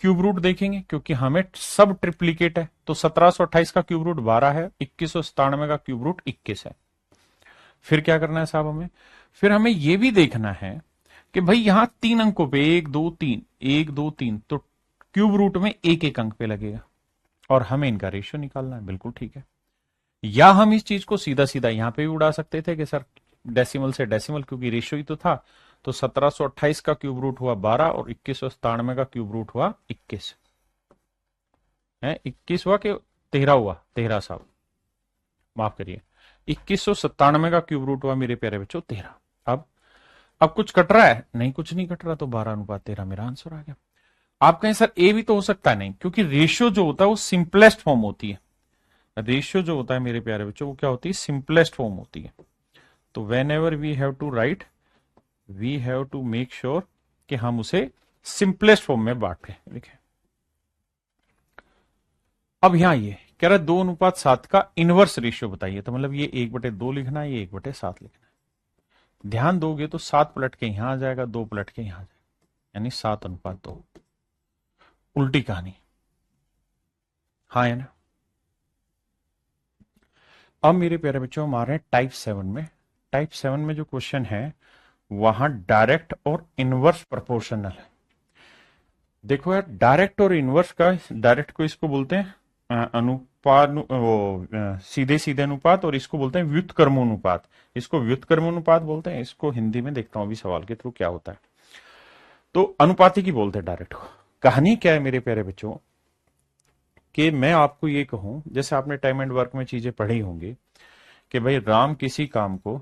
क्यूब रूट देखेंगे, क्योंकि हमें सब ट्रिप्लीकेट है। तो 1728 का क्यूब रूट 12 है, 2197 का क्यूब रूट 21 है। फिर क्या करना है साहब हमें, फिर हमें यह भी देखना है कि भाई यहां 3 अंकों पे 1 2 3 1 2 3, तो क्यूब रूट में एक एक अंक पे लगेगा और हमें इनका रेशियो निकालना है। बिल्कुल ठीक है। या हम इस चीज को सीधा सीधा यहां पे भी उड़ा सकते थे कि सर डेसिमल से डेसिमल, क्योंकि रेशियो ही तो था। तो 1728 का क्यूब रूट हुआ 12 और 2197 का क्यूब रूट हुआ 21 है। 21 हुआ कि 13 हुआ? 13 साहब, माफ करिए, 2197 का क्यूब रूट हुआ मेरे प्यारे बच्चों 13। अब कुछ कट रहा है? नहीं, कुछ नहीं कट रहा, तो 12:13 मेरा आंसर आ गया। आप कहें सर ए भी तो हो सकता है, नहीं, क्योंकि रेशियो जो होता है वो सिंपलेस्ट फॉर्म होती है। रेशियो जो होता है मेरे प्यारे बच्चों वो क्या होती है? सिंपलेस्ट फॉर्म होती है। तो whenever we have to write, we have to make sure कि हम उसे सिंपलेस्ट फॉर्म में बांटे। देखिए अब यहां ये कह रहा है 2:7 का इनवर्स रेशियो बताइए। तो मतलब ये 1/2 लिखना है, ये 1/7 लिखना है। ध्यान दोगे तो 7 पलट के यहां आ जाएगा, 2 पलट के यहां आ जाएगा, यानी 7:2। उल्टी कहानी, हाँ है ना। अब मेरे प्यारे बच्चों हम आ रहे हैं टाइप 7 में। टाइप 7 में जो क्वेश्चन है वहां डायरेक्ट और इनवर्स प्रोपोर्शनल है। देखो यार, डायरेक्ट और इनवर्स का, डायरेक्ट को इसको बोलते हैं अनुपात, वो सीधे सीधे अनुपात, और इसको बोलते हैं व्युत्क्रमानुपात। इसको व्युत्क्रमानुपात बोलते हैं। इसको हिंदी में देखता हूं अभी सवाल के थ्रू क्या होता है। तो अनुपाती की बोलते हैं डायरेक्ट को। कहानी क्या है मेरे प्यारे बच्चों कि मैं आपको ये कहूं, जैसे आपने टाइम एंड वर्क में चीजें पढ़ी होंगी कि भाई राम किसी काम को,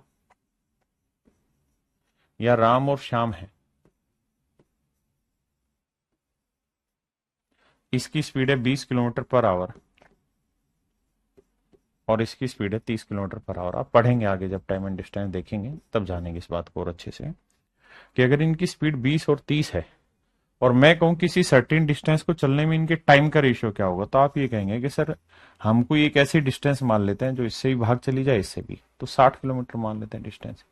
या राम और श्याम है, इसकी स्पीड है 20 किलोमीटर पर आवर और इसकी स्पीड है 30 किलोमीटर पर आवर। आप पढ़ेंगे आगे जब टाइम एंड डिस्टेंस देखेंगे तब जानेंगे इस बात को और अच्छे से, कि अगर इनकी स्पीड 20 और 30 है और मैं कहूं किसी सर्टेन डिस्टेंस को चलने में इनके टाइम का रेशियो क्या होगा, तो आप ये कहेंगे कि सर हमको एक ऐसी डिस्टेंस मान लेते हैं जो इससे भी भाग चली जाए, इससे भी, तो 60 किलोमीटर मान लेते हैं डिस्टेंस।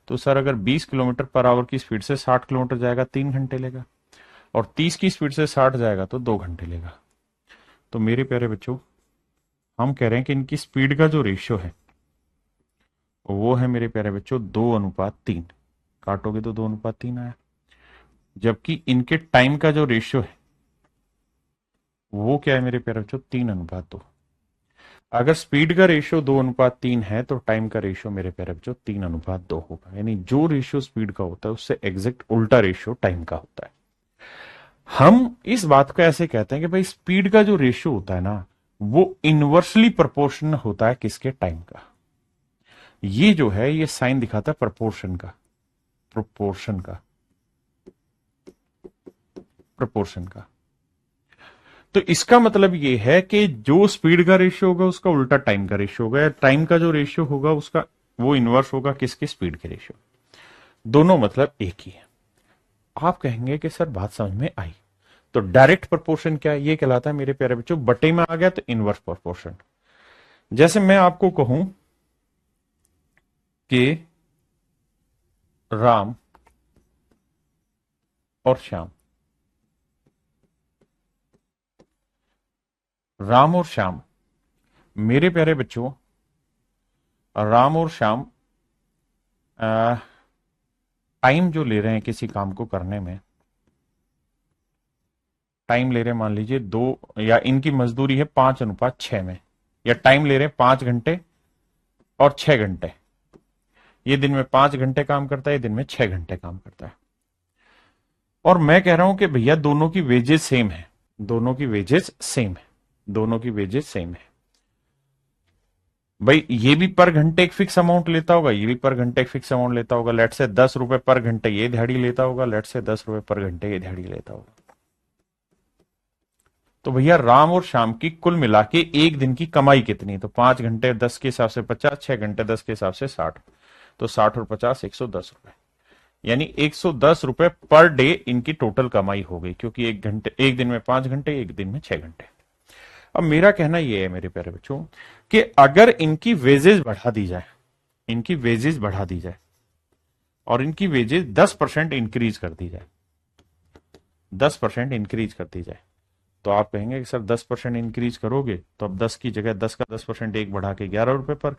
तो सर अगर 20 किलोमीटर पर आवर की स्पीड से 60 किलोमीटर जाएगा 3 घंटे लेगा, और 30 की स्पीड से 60 जाएगा तो 2 घंटे लेगा। तो मेरे प्यारे बच्चों हम कह रहे हैं कि इनकी स्पीड का जो रेशियो है वो है मेरे प्यारे बच्चों 2:3। काटोगे तो 2:3 आया। जबकि इनके टाइम का जो रेशियो है वो क्या है मेरे प्यारे बच्चों? 3:2। अगर स्पीड का रेशियो 2:3 है तो टाइम का रेशियो मेरे प्यारे बच्चों 3:2 होगा। यानी जो रेशियो स्पीड का होता है उससे एग्जैक्ट उल्टा रेशियो टाइम का होता है। हम इस बात को ऐसे कहते हैं कि भाई स्पीड का जो रेशियो होता है ना वो इनवर्सली प्रोपोर्शनल होता है किसके? टाइम का। ये जो है ये साइन दिखाता है प्रोपोर्शन का, प्रोपोर्शन का, प्रोपोर्शन का। तो इसका मतलब ये है कि जो स्पीड का रेशियो होगा उसका उल्टा टाइम का रेशियो होगा, या टाइम का जो रेशियो होगा उसका वो इनवर्स होगा किसके? स्पीड के रेशियो। दोनों मतलब एक ही है। आप कहेंगे कि सर बात समझ में आई। तो डायरेक्ट प्रोपोर्शन क्या है? ये कहलाता है मेरे प्यारे बच्चों, बटे में आ गया तो इनवर्स प्रोपोर्शन। जैसे मैं आपको कहूं कि राम और श्याम, राम और श्याम, मेरे प्यारे बच्चों राम और श्याम टाइम जो ले रहे हैं किसी काम को करने में, टाइम ले रहे हैं मान लीजिए 2, या इनकी मजदूरी है 5:6 में, या टाइम ले रहे हैं 5 घंटे और 6 घंटे। ये दिन में 5 घंटे काम करता है, ये दिन में 6 घंटे काम करता है। और मैं कह रहा हूं कि भैया दोनों की वेजेस सेम है, दोनों की वेजेस सेम है, दोनों की वेजेस सेम है। भाई ये भी पर घंटे एक फिक्स अमाउंट लेता होगा, ये भी पर घंटे एक फिक्स अमाउंट लेता होगा। लेट से 10 रुपए पर घंटे ये दिहाड़ी लेता होगा, लेट से 10 रुपए पर घंटे ये दिहाड़ी लेता होगा। तो भैया राम और शाम की कुल मिला के एक दिन की कमाई कितनी? तो 5 घंटे 10 के हिसाब से 50, 6 घंटे 10 के हिसाब से 60, तो 60 और 50 110 रुपए, यानी 110 रुपए पर डे इनकी टोटल कमाई हो गई, क्योंकि एक घंटे, एक दिन में 5 घंटे, एक दिन में 6 घंटे। अब मेरा कहना यह है मेरे प्यारे बच्चों कि अगर इनकी वेजेस बढ़ा दी जाए, इनकी वेजेस बढ़ा दी जाए और इनकी वेजेस 10% इंक्रीज कर दी जाए, 10% इंक्रीज कर दी जाए, तो आप कहेंगे कि सर 10% इंक्रीज करोगे तो अब 10 की जगह 10 का 10% एक बढ़ा के 11 रुपए पर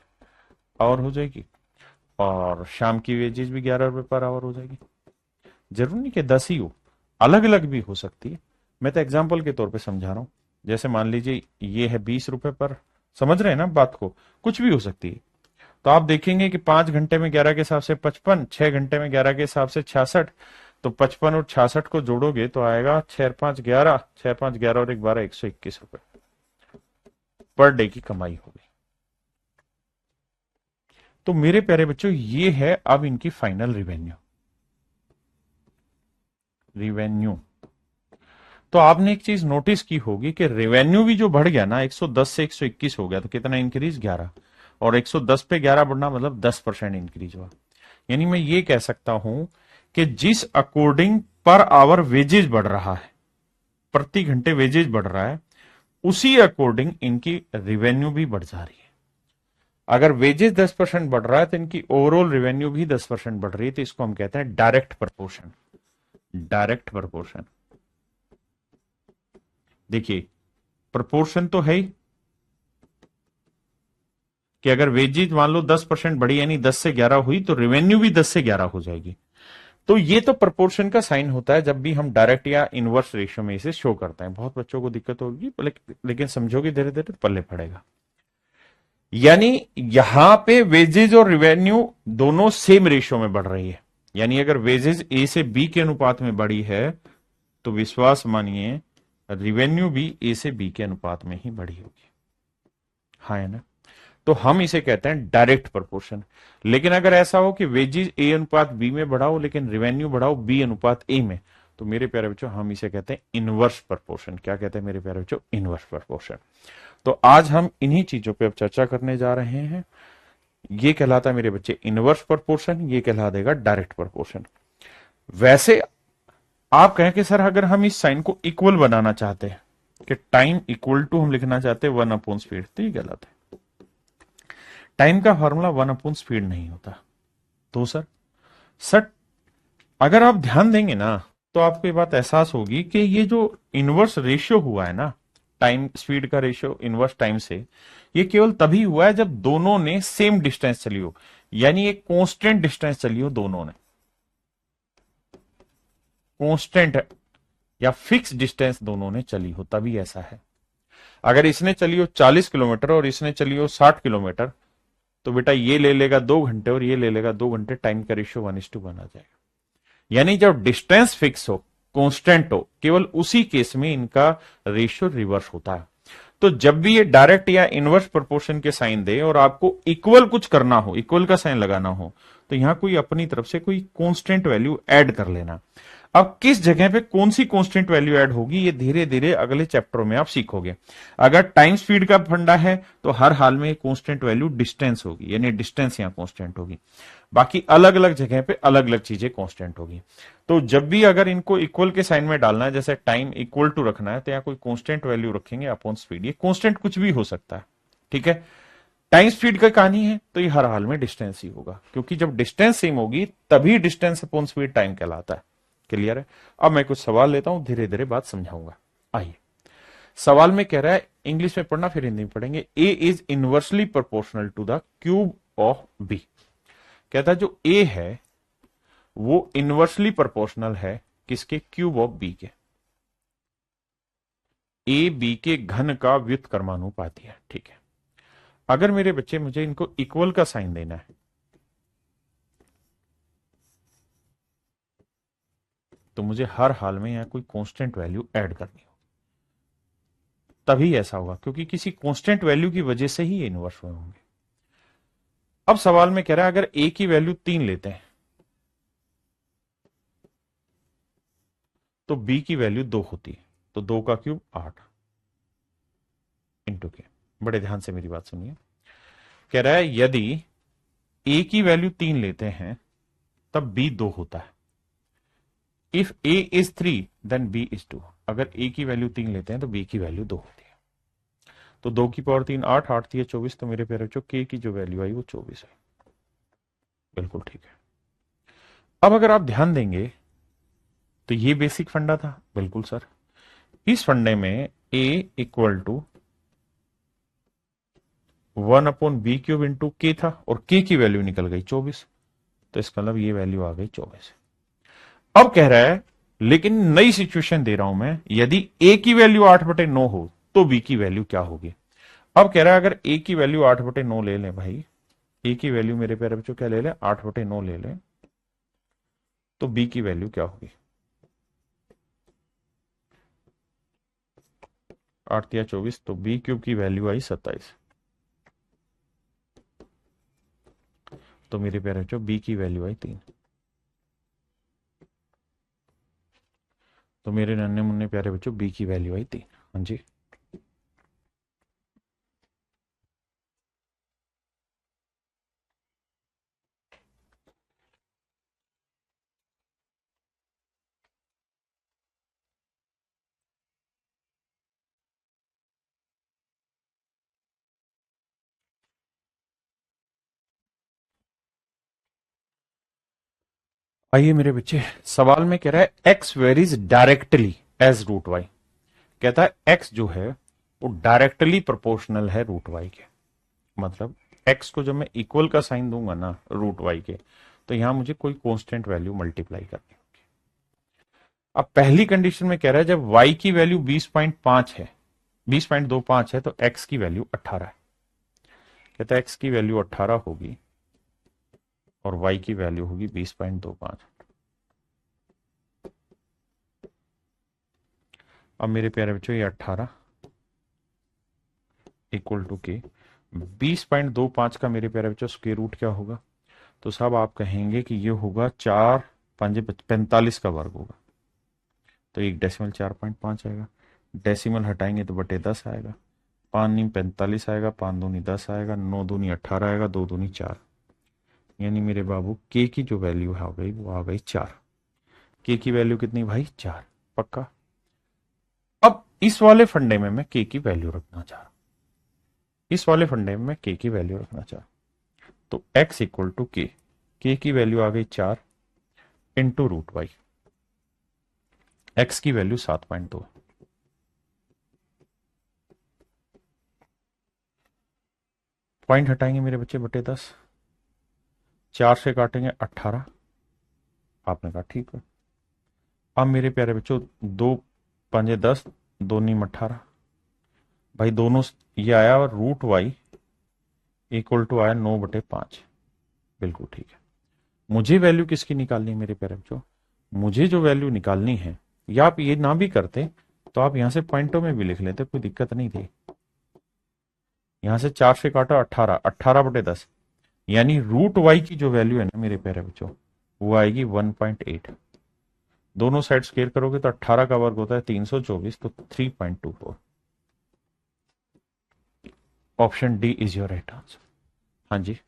आवर हो जाएगी, और शाम की वेजेस भी 11 रुपए पर आवर हो जाएगी। जरूर नहीं कि 10 ही हो, अलग अलग भी हो सकती है। मैं तो एग्जाम्पल के तौर पे समझा रहा हूं। जैसे मान लीजिए ये है 20 रुपए पर, समझ रहे हैं ना बात को, कुछ भी हो सकती है। तो आप देखेंगे कि 5 घंटे में 11 के हिसाब से 55, 6 घंटे में 11 के हिसाब से 66, तो 55 और 66 को जोड़ोगे तो आएगा 6 5 11, 6 5 11 और 1 12, 121 रुपए पर डे की कमाई हो गई। तो मेरे प्यारे बच्चों ये है अब इनकी फाइनल रिवेन्यू। रिवेन्यू तो आपने एक चीज नोटिस की होगी कि रेवेन्यू भी जो बढ़ गया ना, 110 से 121 हो गया, तो कितना इंक्रीज? 11, और 110 पे 11 बढ़ना मतलब 10% इंक्रीज हुआ। यानी मैं ये कह सकता हूं कि जिस अकॉर्डिंग पर आवर वेजेज बढ़ रहा है, प्रति घंटे वेजेज बढ़ रहा है, उसी अकॉर्डिंग इनकी रेवेन्यू भी बढ़ जा रही है। अगर वेजेज 10% बढ़ रहा है तो इनकी ओवरऑल रेवेन्यू भी 10% बढ़ रही है, तो इसको हम कहते हैं डायरेक्ट प्रपोर्शन। डायरेक्ट प्रपोर्शन, देखिए प्रपोर्शन तो है ही कि अगर वेजेज मान लो 10% बढ़ी, यानी 10 से 11 हुई, तो रेवेन्यू भी 10 से 11 हो जाएगी। तो ये तो प्रपोर्शन का साइन होता है जब भी हम डायरेक्ट या इनवर्स रेशियो में इसे शो करते हैं। बहुत बच्चों को दिक्कत होगी, लेकिन समझोगे धीरे धीरे पल्ले पड़ेगा। यानी यहां पे वेजेज और रेवेन्यू दोनों सेम रेशियो में बढ़ रही है। यानी अगर वेजेज ए से बी के अनुपात में बढ़ी है, तो विश्वास मानिए रेवेन्यू भी ए से बी के अनुपात में ही बढ़ी होगी। हाँ है ना? तो हम इसे कहते हैं डायरेक्ट प्रपोर्शन। लेकिन अगर ऐसा हो कि वेजेज ए अनुपात बी में बढ़ाओ लेकिन रेवेन्यू बढ़ाओ बी अनुपात ए में, तो मेरे प्यारे बच्चों हम इसे कहते हैं इनवर्स प्रपोर्शन। क्या कहते हैं मेरे प्यारे बच्चों? Inverse proportion. तो आज हम इन्हीं चीजों पे अब चर्चा करने जा रहे हैं। ये कहलाता है मेरे बच्चे इनवर्स प्रपोर्शन, ये कहला देगा डायरेक्ट प्रपोर्शन। वैसे आप कहें कि सर अगर हम इस साइन को इक्वल बनाना चाहते हैं, कि टाइम इक्वल टू हम लिखना चाहते हैं 1/स्पीड, तो ये कहलाता है। टाइम का फॉर्मूला 1/स्पीड नहीं होता। तो सर अगर आप ध्यान देंगे ना, तो आपको ये बात एहसास होगी कि ये जो इनवर्स रेशियो हुआ है ना, टाइम स्पीड का रेशियो इनवर्स टाइम से, ये केवल तभी हुआ है जब दोनों ने सेम डिस्टेंस चली हो, यानी एक कांस्टेंट डिस्टेंस चली हो दोनों ने। कांस्टेंट या फिक्स डिस्टेंस दोनों ने चली हो, तभी ऐसा है। अगर इसने चली हो 40 किलोमीटर और इसने चली हो 60 किलोमीटर, तो बेटा ये ले लेगा 2 घंटे और ये ले लेगा 2 घंटे, टाइम का रेशियो 1:1 आ जाएगा। यानी जब डिस्टेंस फिक्स हो, कांस्टेंट हो, केवल उसी केस में इनका रेशियो रिवर्स होता है। तो जब भी ये डायरेक्ट या इनवर्स प्रोपोर्शन के साइन दे और आपको इक्वल कुछ करना हो, इक्वल का साइन लगाना हो, तो यहां कोई अपनी तरफ से कोई कांस्टेंट वैल्यू ऐड कर लेना। अब किस जगह पे कौन सी कांस्टेंट वैल्यू ऐड होगी, ये धीरे धीरे अगले चैप्टरों में आप सीखोगे। अगर टाइम स्पीड का फंडा है तो हर हाल में कांस्टेंट वैल्यू डिस्टेंस होगी, यानी डिस्टेंस यहां कांस्टेंट होगी। बाकी अलग अलग जगह पे अलग अलग चीजें कांस्टेंट होगी। तो जब भी अगर इनको इक्वल के साइन में डालना है, जैसे टाइम इक्वल टू रखना है, तो यहाँ कोई कांस्टेंट वैल्यू रखेंगे अपॉन स्पीड। ये कांस्टेंट कुछ भी हो सकता है, ठीक है। टाइम स्पीड का कहानी है तो ये हर हाल में डिस्टेंस ही होगा, क्योंकि जब डिस्टेंस सेम होगी तभी डिस्टेंस अपॉन स्पीड टाइम कहलाता है। क्लियर है? अब मैं कुछ सवाल लेता हूं, धीरे धीरे बात समझाऊंगा। आइए, सवाल में कह रहा है, इंग्लिश में पढ़ना फिर हिंदी में पढ़ेंगे। A is inversely proportional to the cube of B. कहता है जो ए है वो इनवर्सली प्रोपोर्शनल है किसके? क्यूब ऑफ बी के। ए बी के घन का व्युत्क्रमानुपाती है, ठीक है। अगर मेरे बच्चे मुझे इनको इक्वल का साइन देना है, तो मुझे हर हाल में यहाँ कोई कांस्टेंट वैल्यू ऐड करनी हो, तभी ऐसा होगा, क्योंकि किसी कांस्टेंट वैल्यू की वजह से ही ये इन्वर्स हुए होंगे। अब सवाल में कह रहा है अगर ए की वैल्यू 3 लेते हैं तो बी की वैल्यू 2 होती है, तो 2 का क्यूब 8 इंटू के। बड़े ध्यान से मेरी बात सुनिए, कह रहा है यदि ए की वैल्यू 3 लेते हैं तब बी 2 होता है। If A is 3 then B is 2। अगर ए की वैल्यू 3 लेते हैं तो बी की वैल्यू 2 होती है। तो 2 की पावर 3 8, 8 3 24, तो मेरे प्यारे बच्चों के की जो वैल्यू आई वो 24 है। बिल्कुल ठीक है। अब अगर आप ध्यान देंगे तो ये बेसिक फंडा था, बिल्कुल सर। इस फंडे में a equal to 1/b³ into के था और k की वैल्यू निकल गई 24, तो इसका मतलब ये वैल्यू आ गई 24। अब कह रहा है लेकिन नई सिचुएशन दे रहा हूं मैं, यदि a की वैल्यू 8/9 हो तो b की वैल्यू क्या होगी। अब कह रहा है अगर a की वैल्यू 8/9 ले लें भाई, a की वैल्यू मेरे प्यारे बच्चों क्या ले लें, 8/9 ले लें, तो b की वैल्यू क्या होगी। 8 या 24, तो b³ की वैल्यू आई 27। तो मेरे प्यारे बच्चों b की वैल्यू आई 3। तो मेरे नन्हे मुन्ने प्यारे बच्चों b की वैल्यू आई 3। हाँ जी। आइए मेरे बच्चे, सवाल में कह रहा है x varies directly as root Y. कहता है x जो है वो डायरेक्टली प्रोपोर्शनल है रूट वाई के। मतलब x को जब मैं इक्वल का साइन दूंगा ना रूट वाई के, तो यहां मुझे कोई कांस्टेंट वैल्यू मल्टीप्लाई करनी होगी। अब पहली कंडीशन में कह रहा है जब y की वैल्यू 20.5 है, 20.25 है, तो x की वैल्यू 18 है। कहता है x की वैल्यू 18 होगी और y की वैल्यू होगी 20.25। अब मेरे प्यारे बच्चों ये 18 इक्वल टू के 20.25 का मेरे प्यारे बच्चों स्क्वायर रूट क्या होगा। तो साहब आप कहेंगे कि ये होगा 4 5 45 का वर्ग होगा। तो एक डेसिमल 4.5 आएगा, डेसिमल हटाएंगे तो बटे 10 आएगा, 5 नी 45 आएगा, 5 दूनी 10 आएगा, 9 दूनी 18 आएगा, 2 दूनी 4। यानी मेरे बाबू के की जो वैल्यू आ गई वो आ गई 4। के की वैल्यू कितनी भाई 4, पक्का। अब इस वाले फंडे में मैं के की वैल्यू रखना चाह रहा हूं, इस वाले फंडे में मैं के की वैल्यू रखना चाह रहा हूं। तो x इक्वल टू के की वैल्यू आ गई 4 इंटू रूट वाई। एक्स की वैल्यू 7.2। पॉइंट हटाएंगे मेरे बच्चे बटे 10, 4 से काटेंगे 18। आपने कहा ठीक है। अब मेरे प्यारे बच्चों 2 5 10, 2 नीम 18 भाई, दोनों ये आया और रूट वाई इक्वल टू आया 9/5। बिल्कुल ठीक है। मुझे वैल्यू किसकी निकालनी है मेरे प्यारे बच्चों, मुझे जो वैल्यू निकालनी है, या आप ये ना भी करते तो आप यहां से पॉइंटों में भी लिख लेते, कोई दिक्कत नहीं थी। यहां से 4 से काटा 18, 18/10, यानी रूट वाई की जो वैल्यू है ना मेरे प्यारे बच्चों वो आएगी 1.8। दोनों साइड स्क्वायर करोगे तो 18 का वर्ग होता है 324, तो 3.24। Option D is your right answer. हाँ जी।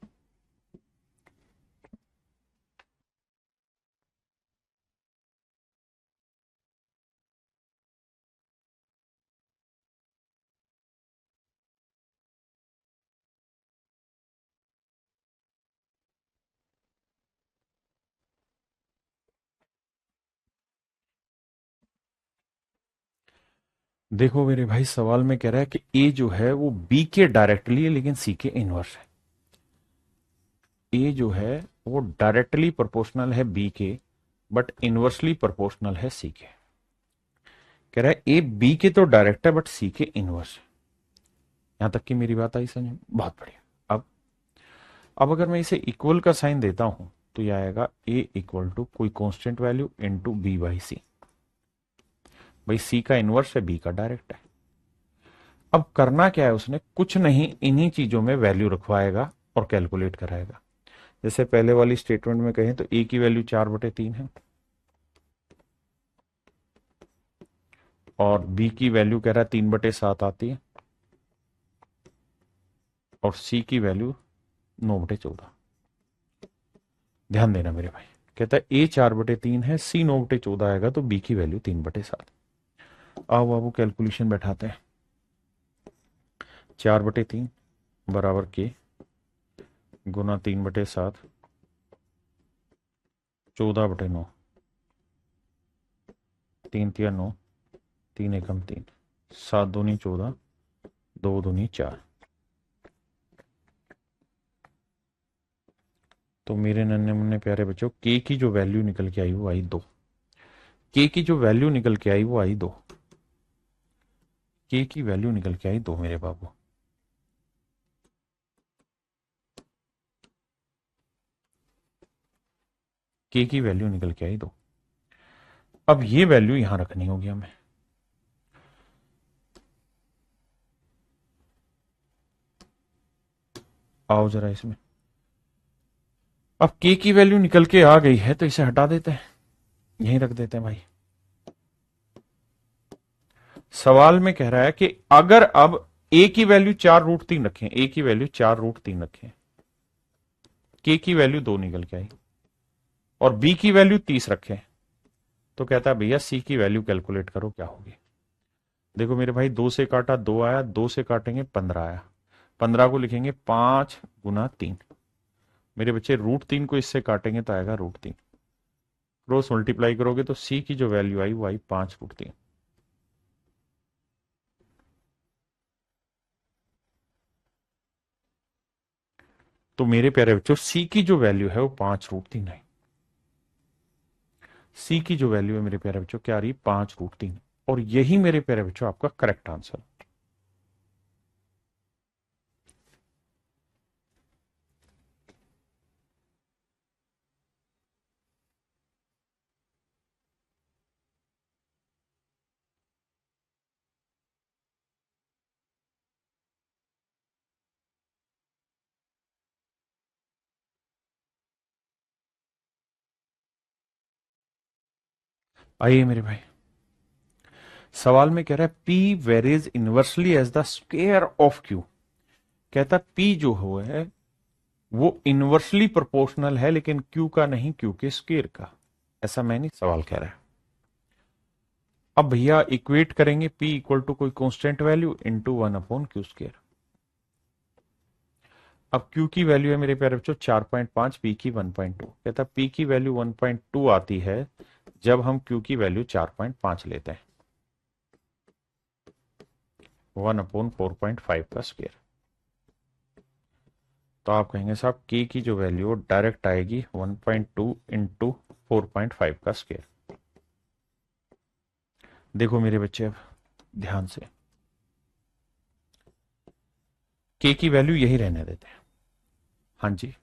देखो मेरे भाई, सवाल में कह रहा है कि ए जो है वो बी के डायरेक्टली है लेकिन सी के इनवर्स है। ए जो है वो डायरेक्टली प्रोपोर्शनल है बी के, बट इनवर्सली प्रोपोर्शनल है सी के। कह रहा है ए बी के तो डायरेक्ट है बट सी के इनवर्स है। यहां तक की मेरी बात आई समझ में? बहुत बढ़िया। अब अगर मैं इसे इक्वल का साइन देता हूं तो यह आएगा ए इक्वल टू कोई constant value into B by C. भाई सी का इनवर्स है, बी का डायरेक्ट है। अब करना क्या है उसने, कुछ नहीं, इन्हीं चीजों में वैल्यू रखवाएगा और कैलकुलेट कराएगा। जैसे पहले वाली स्टेटमेंट में कहें तो ए की वैल्यू 4/3 है और बी की वैल्यू कह रहा है 3/7 आती है और सी की वैल्यू 9/14। ध्यान देना मेरे भाई, कहता है ए 4/3 है, सी 9/14 आएगा तो बी की वैल्यू 3/7। आओ बाबू कैलकुलेशन बैठाते हैं। 4/3 बराबर के गुना 3/7 14/9, 3 तिया 9, 3 एकम 3, 7 दूनी 14, 2 दूनी 4। तो मेरे नन्हे मुन्ने प्यारे बच्चों, के की जो वैल्यू निकल के आई वो आई 2। के की जो वैल्यू निकल के आई वो आई 2। के की वैल्यू निकल के आई 2 मेरे बाबू। के की वैल्यू निकल के आई 2। अब ये वैल्यू यहां रखनी होगी हमें। आओ जरा इसमें, अब के की वैल्यू निकल के आ गई है तो इसे हटा देते हैं, यहीं रख देते हैं भाई। सवाल में कह रहा है कि अगर अब ए की वैल्यू 4√3 रखें, ए की वैल्यू 4√3 रखें, के की वैल्यू 2 निकल के आई और बी की वैल्यू 30 रखें, तो कहता है भैया सी की वैल्यू कैलकुलेट करो क्या होगी। देखो मेरे भाई, 2 से काटा 2 आया, 2 से काटेंगे 15 आया, 15 को लिखेंगे 5 गुना 3। मेरे बच्चे √3 को इससे काटेंगे तो आएगा √3, क्रॉस मल्टीप्लाई करोगे तो सी की जो वैल्यू आई वो आई 5√3। तो मेरे प्यारे बच्चों, सी की जो वैल्यू है वो 5√3 है। सी की जो वैल्यू है मेरे प्यारे बच्चों क्या आ रही है, 5√3। और यही मेरे प्यारे बच्चों आपका करेक्ट आंसर। आइए मेरे भाई, सवाल में कह रहा है P varies inversely as the square of Q। कहता P जो हो है वो इनवर्सली प्रोपोर्शनल है लेकिन Q का नहीं, Q के स्क्वायर का। ऐसा मैं नहीं, सवाल कह रहा है। अब भैया इक्वेट करेंगे P इक्वल टू कोई कांस्टेंट वैल्यू इंटू 1/Q²। अब Q की वैल्यू है मेरे प्यारे बच्चों 4.5, P की 1.2। कहता P की वैल्यू 1.2 आती है जब हम Q की वैल्यू 4.5 लेते हैं, 1/4.5 का स्क्वायर। तो आप कहेंगे साहब K की जो वैल्यू डायरेक्ट आएगी 1.2 इंटू 4.5 का स्क्वायर। देखो मेरे बच्चे, अब ध्यान से, K की वैल्यू यही रहने देते हैं। हाँ जी,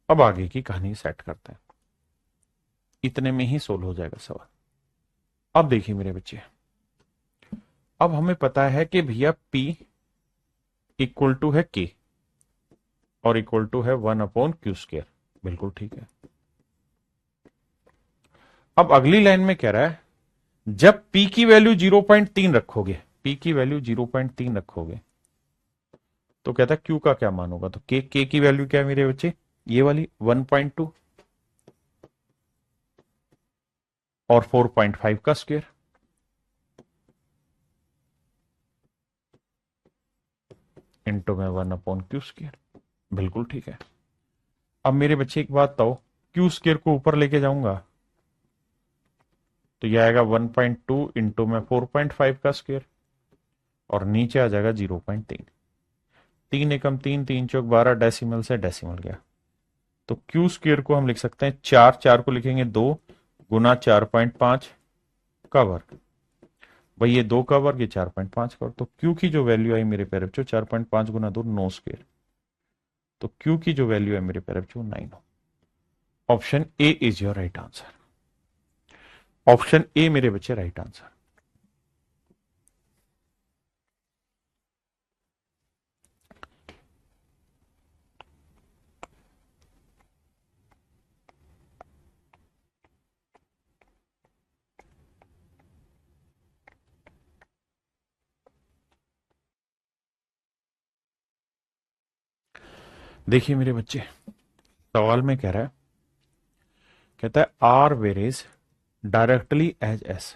अब आगे की कहानी सेट करते हैं, इतने में ही सोल्व हो जाएगा सवाल। अब देखिए मेरे बच्चे, अब हमें पता है कि भैया P इक्वल टू है K और इक्वल टू है 1/Q²। बिल्कुल ठीक है। अब अगली लाइन में कह रहा है जब P की वैल्यू 0.3 रखोगे, P की वैल्यू 0.3 रखोगे तो कहता है Q का क्या मान होगा। तो K की वैल्यू क्या है मेरे बच्चे, ये वाली 1.2 और 4.5 का स्क्वायर। इंटू में 1/Q²। बिल्कुल ठीक है। अब मेरे बच्चे एक बात बताओ, Q² को ऊपर लेके जाऊंगा तो यह आएगा 1.2 इंटू में 4.5 का स्क्वायर और नीचे आ जाएगा 0.3। 3 एकम 3, 3 चौक 12, डेसिमल से डेसिमल गया। तो Q² को हम लिख सकते हैं 4, 4 को लिखेंगे 2 गुना 4.5 का वर्ग। भाई ये 2 का वर्ग, ये 4.5 का वर्ग। तो Q की जो वैल्यू आई मेरे प्यारे बच्चों 4.5 गुना 2 9²। तो Q की जो वैल्यू है मेरे प्यारे बच्चों 9 हो। Option A is your right answer. Option ए मेरे बच्चे राइट आंसर। देखिए मेरे बच्चे, सवाल में कह रहा है, कहता है R varies directly as S.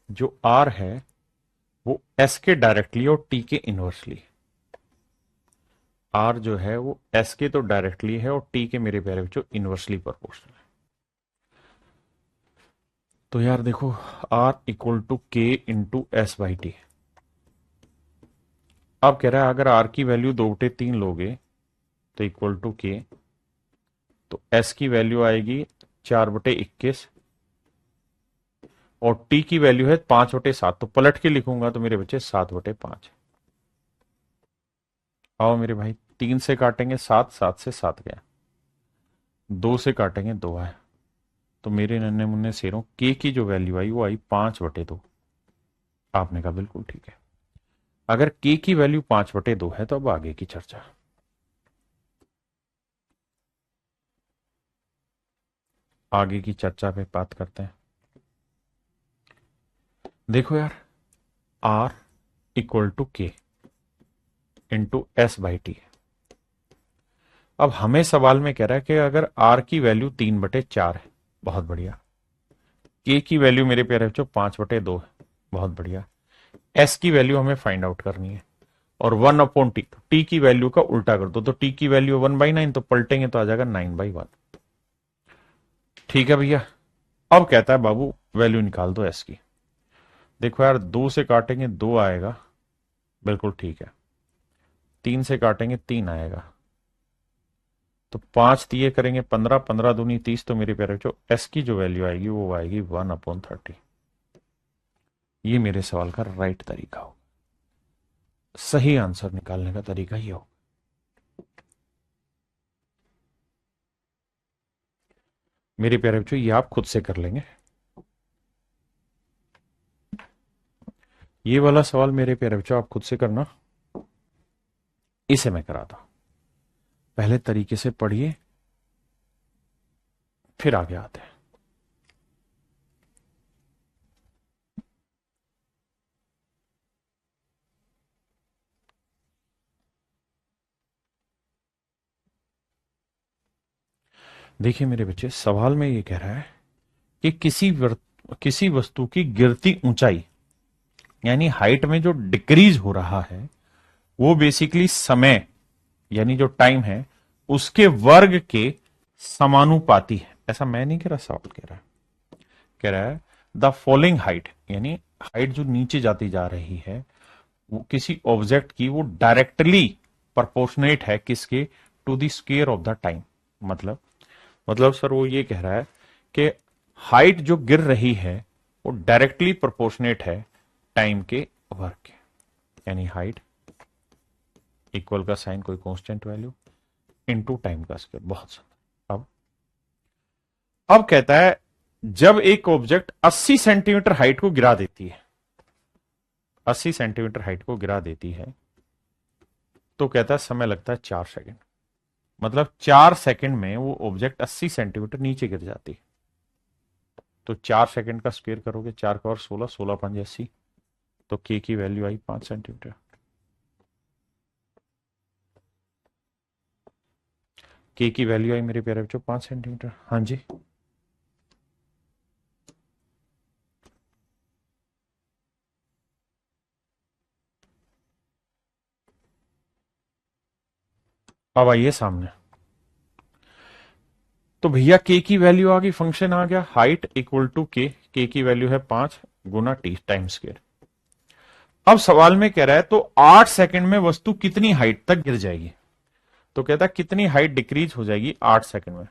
जो आर है वो एस के डायरेक्टली और टी के इनवर्सली। आर जो है वो एस के तो डायरेक्टली है और टी के मेरे प्यारे बच्चों इनवर्सली प्रोपोर्शनल है। तो यार देखो, आर इक्वल टू के इंटू एस बाई टी। अब कह रहा है अगर आर की वैल्यू 2/3 लोगे तो इक्वल टू के, तो एस की वैल्यू आएगी 4/21 और टी की वैल्यू है 5/7। तो पलट के लिखूंगा तो मेरे बच्चे 7/5। आओ मेरे भाई, 3 से काटेंगे 7, 7 से 7 गया, 2 से काटेंगे 2 आया। तो मेरे नन्हे मुन्ने शेरों, के की जो वैल्यू आई वो आई 5/2। आपने कहा बिल्कुल ठीक है। अगर के की वैल्यू 5/2 है तो अब आगे की चर्चा। आगे की चर्चा पे बात करते हैं। देखो यार, आर इक्वल टू के इंटू एस बाई टी। अब हमें सवाल में कह रहा है कि अगर आर की वैल्यू 3/4 है, बहुत बढ़िया। के की वैल्यू मेरे प्यारे बच्चों 5/2 है, बहुत बढ़िया। एस की वैल्यू हमें फाइंड आउट करनी है और 1/टी। टी की वैल्यू का उल्टा कर दो, तो टी की वैल्यू 1/9, तो पलटेंगे तो आ जाएगा 9/1। ठीक है भैया। अब कहता है बाबू वैल्यू निकाल दो एस की। देखो यार, 2 से काटेंगे 2 आएगा, बिल्कुल ठीक है। 3 से काटेंगे 3 आएगा, तो 5 दिए करेंगे 15, 15 दूनी 30। तो मेरे प्यारे बच्चों एस की जो वैल्यू आएगी वो आएगी 1/30। ये मेरे सवाल का राइट तरीका हो, सही आंसर निकालने का तरीका ये हो। मेरे प्यारे बच्चों ये आप खुद से कर लेंगे। ये वाला सवाल मेरे प्यारे बच्चों आप खुद से करना, इसे मैं कराता। पहले तरीके से पढ़िए, फिर आगे आते हैं। देखिए मेरे बच्चे, सवाल में ये कह रहा है कि किसी वस्तु की गिरती ऊंचाई यानी हाइट में जो डिक्रीज हो रहा है वो बेसिकली समय यानी जो टाइम है उसके वर्ग के समानुपाती है। ऐसा मैं नहीं कह रहा, सवाल कह रहा है द फॉलोइंग हाइट, यानी हाइट जो नीचे जाती जा रही है वो किसी ऑब्जेक्ट की वो डायरेक्टली प्रोपोर्शनेट है किसके, to the square of the time. मतलब सर वो ये कह रहा है कि हाइट जो गिर रही है वो डायरेक्टली प्रोपोर्शनेट है टाइम के वर्ग के, यानी हाइट इक्वल का साइन कोई कांस्टेंट वैल्यू इनटू टाइम का स्क्वायर। बहुत सुंदर। अब कहता है जब एक ऑब्जेक्ट 80 सेंटीमीटर हाइट को गिरा देती है, 80 सेंटीमीटर हाइट को गिरा देती है, तो कहता है समय लगता है 4 सेकंड। मतलब 4 सेकंड में वो ऑब्जेक्ट 80 सेंटीमीटर नीचे गिर जाती है। तो 4 सेकंड का स्क्वायर करोगे, 4 का और 16, 16 5 80, तो के की वैल्यू आई 5 सेंटीमीटर। के की वैल्यू आई मेरे प्यारे बच्चों 5 सेंटीमीटर। हाँ जी, अब आइए सामने। तो भैया के की वैल्यू आ गई, फंक्शन आ गया हाइट इक्वल टू के की वैल्यू है 5 गुना टी टाइम स्क्वायर। अब सवाल में कह रहा है तो 8 सेकंड में वस्तु कितनी हाइट तक गिर जाएगी। तो कहता है कितनी हाइट डिक्रीज हो जाएगी 8 सेकंड में।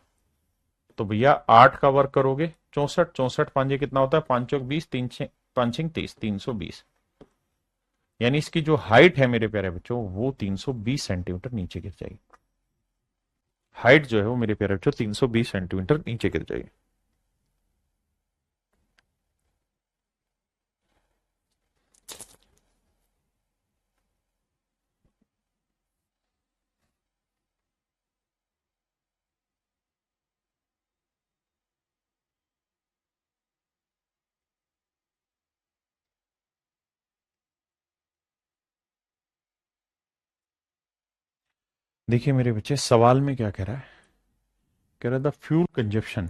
तो भैया 8 का वर्क करोगे 64, 64 पांजे कितना होता है, 5 चौक 20, 3 5 30, 320। यानी इसकी जो हाइट है मेरे प्यारे बच्चों वो 320 सेंटीमीटर नीचे गिर जाएगी। हाइट जो है वो मेरे प्यारे बच्चों 320 सेंटीमीटर नीचे गिर जाएगी। देखिए मेरे बच्चे, सवाल में क्या कह रहा है, कह रहा है the fuel consumption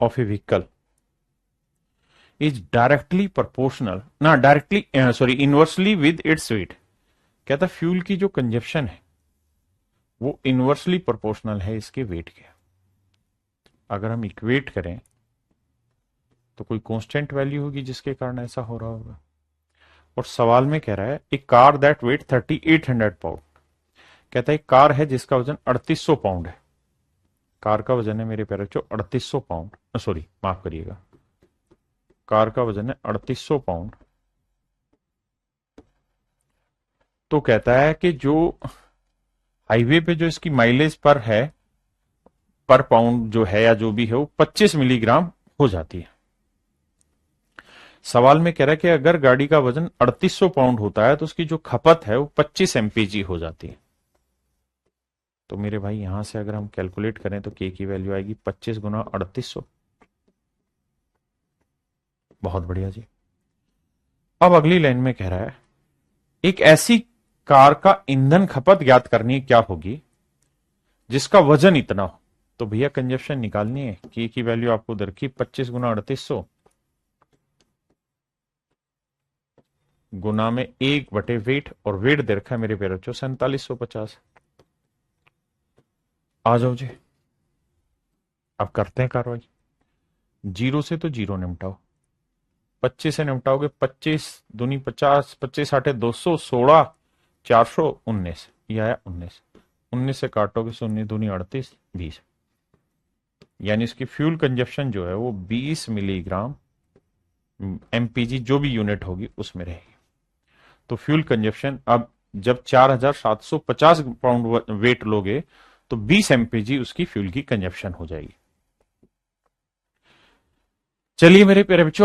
of a vehicle is directly proportional, ना directly sorry inversely with its weight. कहता फ्यूल की जो कंजप्शन है वो इनवर्सली प्रोपोर्शनल है इसके वेट के। अगर हम इक्वेट करें तो कोई कांस्टेंट वैल्यू होगी जिसके कारण ऐसा हो रहा होगा। और सवाल में कह रहा है एक कार दैट वेट 3800 पाउंड। कहता है एक कार है जिसका वजन 3800 पाउंड है। कार का वजन है मेरे प्यारे बच्चों 3800 पाउंड, सॉरी माफ करिएगा, कार का वजन है 3800 पाउंड। तो कहता है कि जो हाईवे पे जो इसकी माइलेज पर है, पर पाउंड जो है या जो भी है वो 25 मिलीग्राम हो जाती है। सवाल में कह रहा है कि अगर गाड़ी का वजन 3800 पाउंड होता है तो उसकी जो खपत है वो 25 एमपीजी हो जाती है। तो मेरे भाई यहां से अगर हम कैलकुलेट करें तो के की वैल्यू आएगी 25 गुना 3800। बहुत बढ़िया जी। अब अगली लाइन में कह रहा है एक ऐसी कार का ईंधन खपत ज्ञात करनी क्या होगी जिसका वजन इतना हो। तो भैया कंजप्शन निकालनी है, के की वैल्यू आपको दर की 25 गुना 3800 गुना में 1 बटे वेट, और वेट दे रखा है मेरे प्यारे बच्चों 4750। आ जाओ जी, अब करते हैं कार्रवाई। जीरो से तो जीरो निपटाओ, 25 से निपटाओगे 25 दूनी 50, 25 आठे 200, 16 400 19, यह आया 19। 19 से काटोगे तो 19 दूनी 38 20, यानी इसकी फ्यूल कंजप्शन जो है वो 20 मिलीग्राम एमपीजी जो भी यूनिट होगी उसमें रहेगी। तो फ्यूल कंजप्शन अब जब 4750 पाउंड वेट लोगे तो 20 एमपीजी उसकी फ्यूल की कंजप्शन हो जाएगी। चलिए मेरे प्यारे बच्चों,